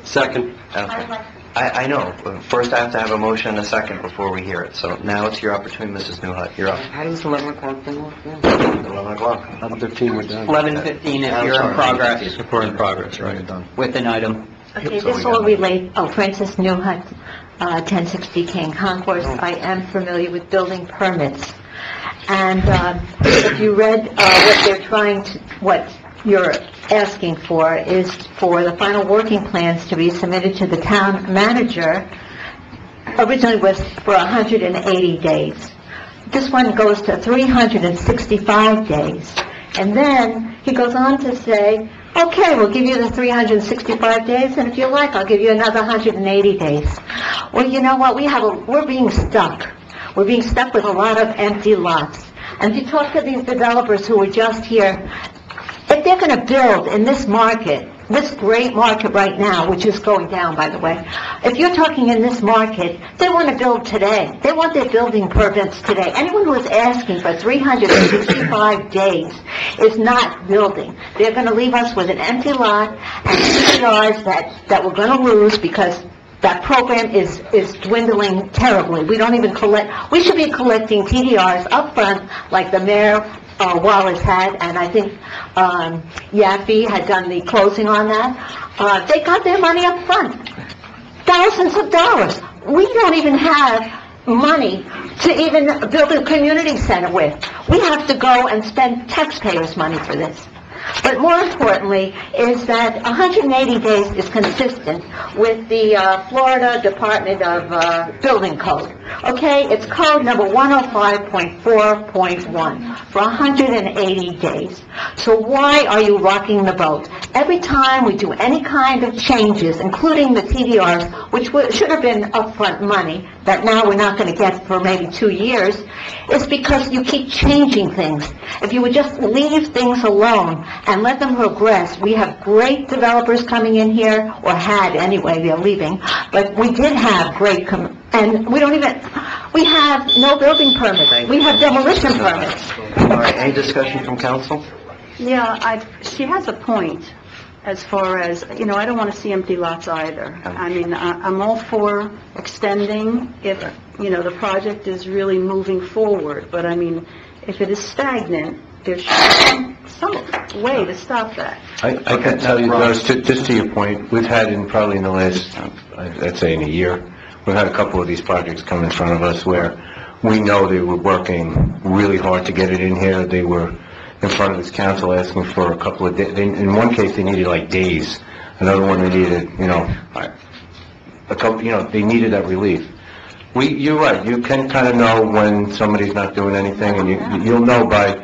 Second. Okay. I know, but first I have to have a motion and a second before we hear it. So now it's your opportunity, Mrs. Newhut. You're up. How does 11 o'clock thing work? 11 o'clock. 11:15, we're done. 11:15 if you're in progress If we're in progress, right? Done. with an item. Okay, this will relate, Francis Newhut, 1060 King Concourse. I am familiar with building permits. And if you read what you're asking for is for the final working plans to be submitted to the town manager. Originally was for 180 days. This one goes to 365 days. And then he goes on to say, okay, we'll give you the 365 days, and if you like, I'll give you another 180 days. Well, you know what? We're being stuck. We're being stuck with a lot of empty lots. And if you talk to these developers who are just here, if they're going to build in this market, this great market right now, which is going down, by the way, if you're talking in this market, they want to build today. They want their building permits today. Anyone who is asking for 365 days is not building. They're going to leave us with an empty lot and TDRs that we're going to lose because that program is dwindling terribly. We don't even collect. We should be collecting TDRs up front like the mayor Wallace had, and I think Yaffe had done the closing on that. They got their money up front, thousands of dollars. We don't even have money to even build a community center with. We have to go and spend taxpayers' money for this. But more importantly is that 180 days is consistent with the Florida Department of Building Code. Okay, it's code number 105.4.1 for 180 days. So why are you rocking the boat? Every time we do any kind of changes, including the TDRs, which should have been upfront money, that now we're not going to get for maybe 2 years, is because you keep changing things. If you would just leave things alone and let them progress, we have great developers coming in here, or had anyway, they're leaving, but we did have great, and we have no building permits. We have demolition permits. All right, any discussion from council? Yeah, she has a point as far as, I don't want to see empty lots either. I mean, I'm all for extending if, the project is really moving forward, but I mean, if it is stagnant, there should be some way to stop that. I can tell you, just to your point, we've had probably in the last, I'd say in a year, we've had a couple of these projects come in front of us where we know they were working really hard to get it in here. They were in front of this council asking for a couple of days. In one case, they needed like days. Another one, they needed, a couple, they needed that relief. You're right, you can kind of know when somebody's not doing anything, and you'll know by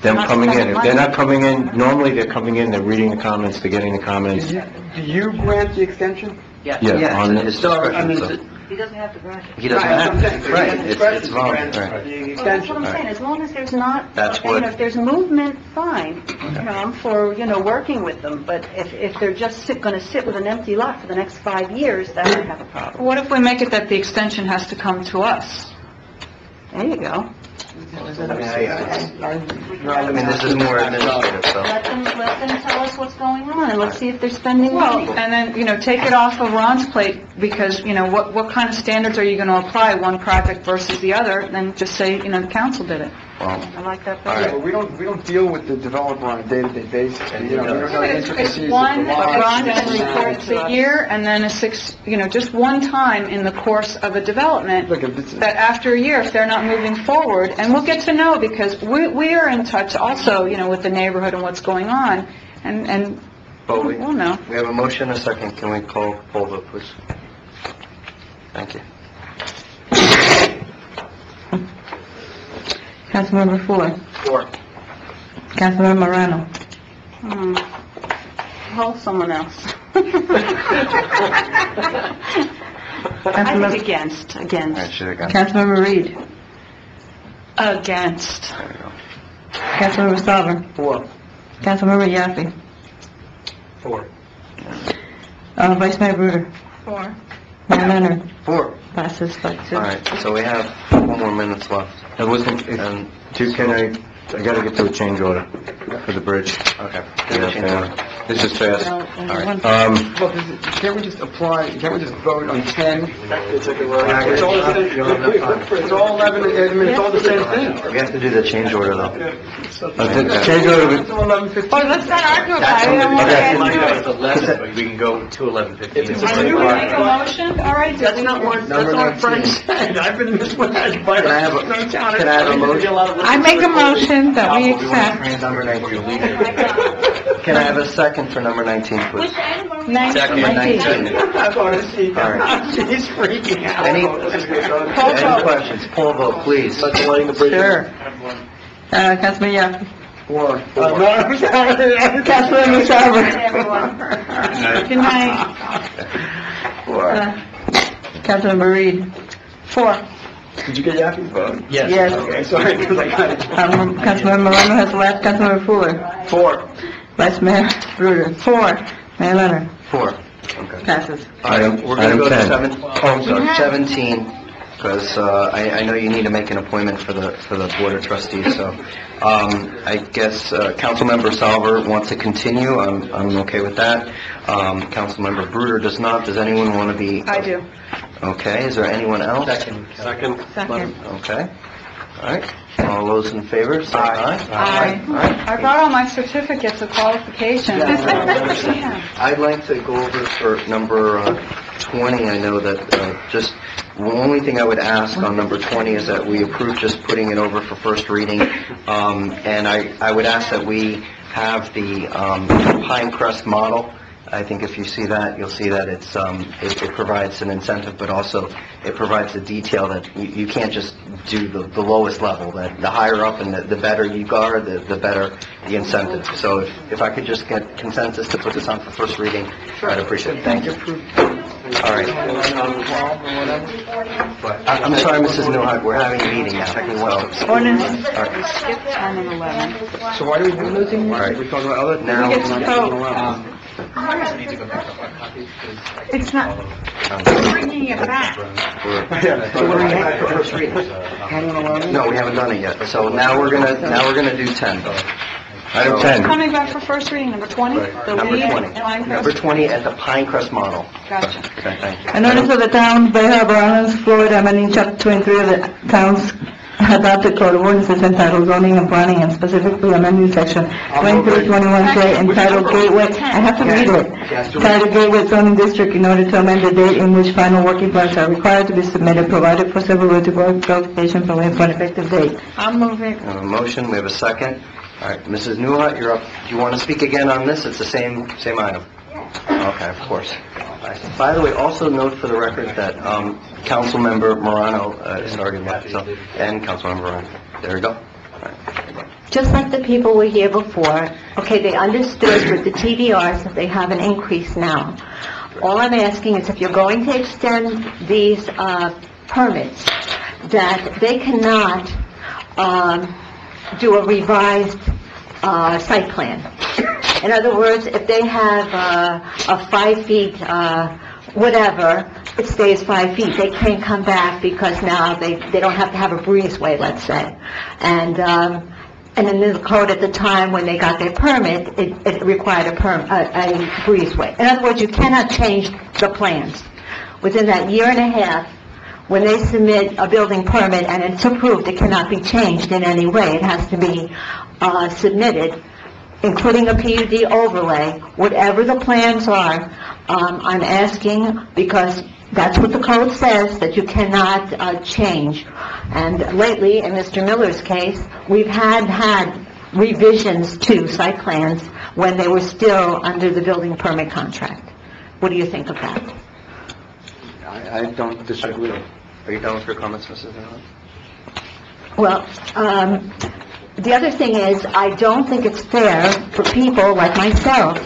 them coming in. If they're not coming in, normally they're coming in, they're reading the comments, they're getting the comments. Do you grant the extension? Yeah. Yeah, on It's discretion, He doesn't have to grant it. He doesn't have to. Right, It's voluntary. Well, that's what I'm saying, as long as there's not, That's what- if there's movement, fine. I'm for, working with them, but if they're just going to sit with an empty lot for the next 5 years, then I have a problem. What if we make it that the extension has to come to us? There you go. I mean, this is more administrative, so. Let them tell us what's going on, and let's see if they're spending money. Well, and then, take it off of Ron's plate, because, what kind of standards are you going to apply, one project versus the other, then just say, the council did it. I like that All Yeah, right. but we don't deal with the developer on a day-to-day basis. You know, we don't know the intricacies It's of one the lots. extend reports a year, and then a six, just one time in the course of a development, Look, if it's, that after a year, if they're not moving forward, and we'll get to know, because we are in touch also, with the neighborhood and what's going on, and But we'll know. we have a motion, a second. Can we call poll vote, please? Thank you. Councilmember Fuller. Four. Councilmember Morano. Hold someone else. I Councilmember, think against. Councilmember Reed. Against. There we go. Councilmember Salver. 4. Councilmember Yaffe. 4. Vice Mayor Bruder. 4. Mayor Leonard. 4. Passes by 2. All right, so we have 4 more minutes left. It wasn't, And, I gotta get to a change order for the bridge. okay. Yeah, this is fast. All right. Look, can't we just vote on 10? It's all the same, it's all 11, I mean, it's all the same thing. We have to do the change order, though. The change order, It's 11:15. Oh, let's not argue about it. I want to Okay. add to it. 11, but we can go to 11:15. Are you going to make a motion? All right, That's not what, that's not what Frank said. I've been misled by Can I have a- no town. can I have a motion? I make a motion that we accept Number 19. Can I have a second for number 19, please? 19. Number 19. I've already seen All right. She's freaking out. Any questions? Poll vote, please. Sure. Councilman Yaffe. 4. Councilmember Salver. Good night. Councilmember Reed. 4. Did you get Yaffe's vote? Yes. Okay, sorry, because I got it. Councilmember Morano has left. Councilmember Fuller. 4. Vice Mayor Bruder. 4. Mayor Leonard. 4. Okay. Passes. All right, we're going to go to Item 10. I'm sorry, 17, because I know you need to make an appointment for the Board of Trustees, so I guess Councilmember Salver wants to continue. I'm okay with that. Councilmember Bruder does not. Does anyone want to be? I do. Okay, is there anyone else? Second. Second. Okay. All right. All those in favor, say aye. Aye. All right. I brought all my certificates of qualification. I'd like to go over for number 20. I know that just, the only thing I would ask on number 20 is that we approve just putting it over for first reading. And I would ask that we have the Pinecrest model. I think if you see that, you'll see that it provides an incentive, but also it provides the detail that you can't just do the lowest level, that the higher up and the better you are, the better the incentive. So if I could just get consensus to put this on for first reading, I'd appreciate it. Thank you. All right. I'm sorry, Mrs. Newhart, we're having a meeting now. So, Ordinance. all right. Skip 10 and 11. So why do we do losing? All right. We talk about other. Now- We get to vote. It's not bringing it back. So what do we have for first reading? No, we haven't done it yet. So now we're gonna do 10. Item 10. Coming back for first reading, number 20? The Number lead 20. Pinecrest? Number 20 at the Pinecrest model. Gotcha. Okay, thank you. An ordinance of the town of Bay Harbor Islands, Florida, amending chapter 23 of the town's adopted code of ordinances entitled zoning and planning, and specifically amending section 2321K entitled Gateway, I have to read it, entitled Gateway Zoning District in order to amend the date in which final working plans are required to be submitted, provided for severability qualification for an effective date. I'll move it. We have a motion, we have a second. All right, Mrs. Newhart, you're up. Do you want to speak again on this? It's the same item. Okay, of course. By the way, also note for the record that Councilmember Morano is already left, so, and Councilmember Morano. There you go. All right. Just like the people were here before, okay, they understood with the TDRs that they have an increase now. All I'm asking is if you're going to extend these permits, that they cannot do a revised site plan. In other words, if they have a 5 feet, whatever, it stays 5 feet. They can't come back because now they don't have to have a breezeway, let's say. And in the code at the time when they got their permit, it required a breezeway. In other words, you cannot change the plans. Within that year and a half, when they submit a building permit and it's approved, it cannot be changed in any way. It has to be submitted, including a PUD overlay, whatever the plans are. I'm asking because that's what the code says, that you cannot change. And lately, in Mr. Miller's case, we've had revisions to site plans when they were still under the building permit contract. What do you think of that? I don't disagree. Are you done with your comments, Mrs. Miller? Well, the other thing is, I don't think it's fair for people like myself,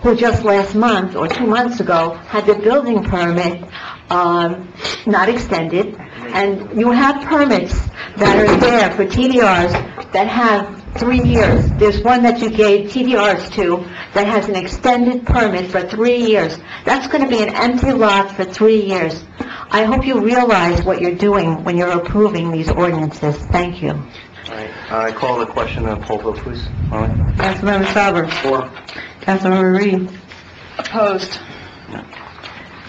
who just last month or 2 months ago had the building permit not extended, and you have permits that are there for TDRs that have 3 years. There's one that you gave TDRs to that has an extended permit for 3 years. That's going to be an empty lot for 3 years. I hope you realize what you're doing when you're approving these ordinances. Thank you. All right, I call the question of poll vote, please. Molly? Councilmember Sauber. Four. Councilmember Reed. Opposed?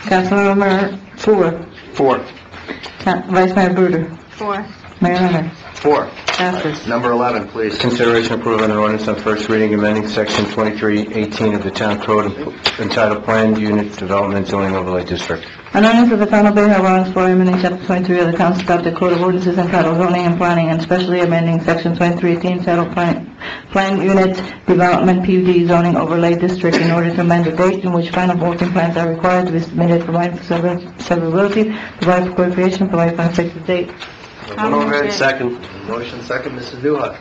Councilmember Fuller. Four. Vice Mayor Bruder. 4. Mayor Miller. Four. Passes. Number 11, please. Consideration approval of an ordinance on first reading amending section 2318 of the town code entitled Planned Unit Development Zoning Overlay District. An ordinance of the Town of Bay Harbor, Orange, Florida, amending chapter 23 of the Council Adopted Code of Ordinances entitled Zoning and Planning, and specially amending section 2318 entitled Planned Unit Development PUD Zoning Overlay District in order to amend the date in which final voting plans are required to be submitted, provide for severability, provide for clarification, provide for an effective date. Second. Motion second, Mrs. Duhart.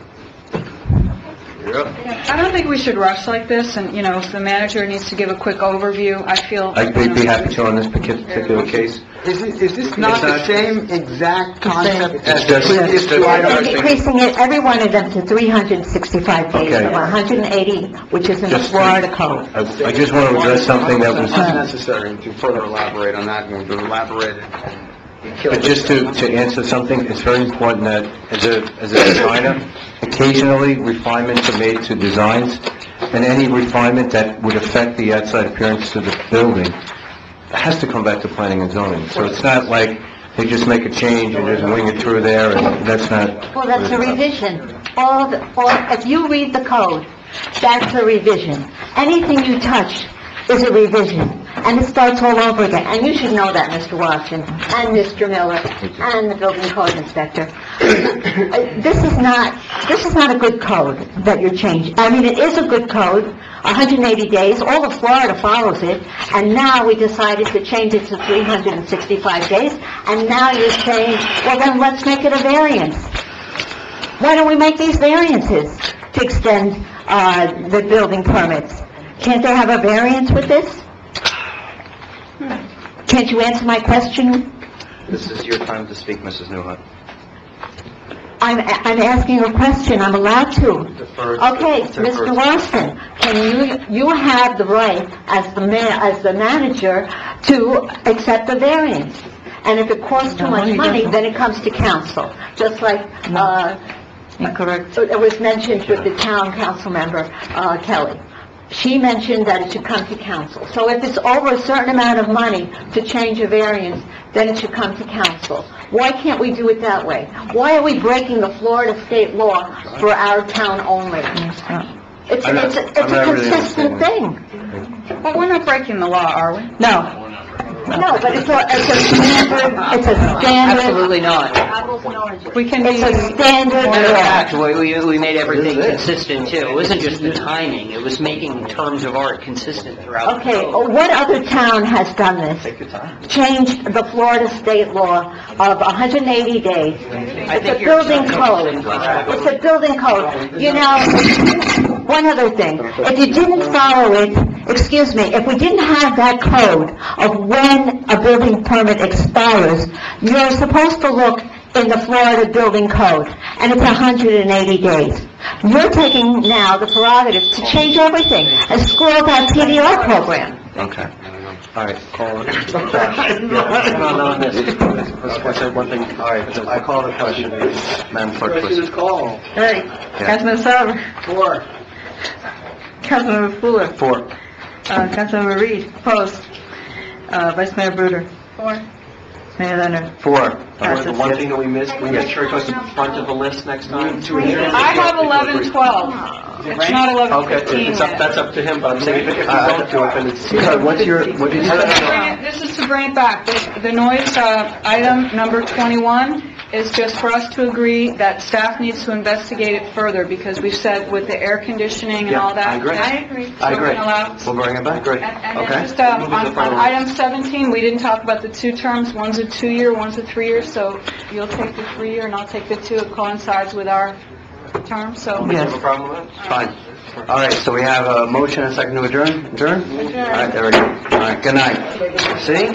You're up. I don't think we should rush like this, and, if the manager needs to give a quick overview, I feel... I'd be happy to on this particular case. Is this not the same exact concept as the just- previous it's two just- items? They're decreasing it, every one of them, to 365 days, Okay. from 180, which is in the Just- Florida code. I just want to address something that was... It's not necessary to further elaborate on that, and to elaborate But just to answer something, it's very important that as a designer, occasionally refinements are made to designs, and any refinement that would affect the outside appearance to the building has to come back to planning and zoning. So it's not like they just make a change and just wing it through there, and that's not... Well, that's a revision. If you read the code, that's a revision. Anything you touch is a revision, and it starts all over again. And you should know that, Mr. Watson, and Mr. Miller, and the building code inspector. This is not a good code that you're changing. I mean, it is a good code, 180 days, all of Florida follows it, and now we decided to change it to 365 days, and now you're saying, well, then let's make it a variance. Why don't we make these variances to extend the building permits? Can't they have a variance with this? Can't you answer my question? This is your time to speak, Mrs. Newhart. I'm asking a question, I'm allowed to. Defer. Okay, Defer. Mr. Watson, you have the right as the manager to accept a variance. And if it costs too much money, then it comes to council, just like, Incorrect. it was mentioned with the town council member, Kelly. She mentioned that it should come to council. So if it's over a certain amount of money to change a variance, then it should come to council. Why can't we do it that way? Why are we breaking the Florida state law for our town only? It's a consistent thing. Well, we're not breaking the law, are we? No. No, but it's a standard, Absolutely not. We can it's a standard In law. fact, we made everything consistent too. It wasn't just the timing, it was making terms of art consistent throughout the Okay, code. what other town has done this? Changed the Florida state law of 180 days. It's a building code. It's a building code. You know, one other thing. If you didn't follow it, excuse me, if we didn't have that code of when a building permit expires, you're supposed to look in the Florida Building Code, and it's 180 days. You're taking now the prerogative to change everything and screw up our TDR program. Okay. All right, call it. No, let's say one thing. All right, I call the question. Madam Clerk, please. Call. Hey, Councilman Sauber. 4. Councilmember Fuller. 4. Councilmember Reed. Opposed. Vice Mayor Bruder. 4. Mayor Leonard. 4. The one thing that we missed, we make sure it goes to the front of the list next time. I have 11:12. It's not 11:15 It's up, yet. that's up to him, but I'm saying if you don't do it, then it's... What did you say? This is to bring it back. The noise item number 21 is just for us to agree that staff needs to investigate it further, because we've said with the air conditioning and all that. I agree. So we're gonna allow- We'll bring it back. Great. And then Okay. just on item 17, we didn't talk about the 2 terms. One's a 2-year, one's a 3-year, so you'll take the 3-year and I'll take the 2. It coincides with our term, so... Yes. No problem with that? Fine. All right, so we have a motion and a second to adjourn? Adjourn? All right, there we go. All right, good night. See?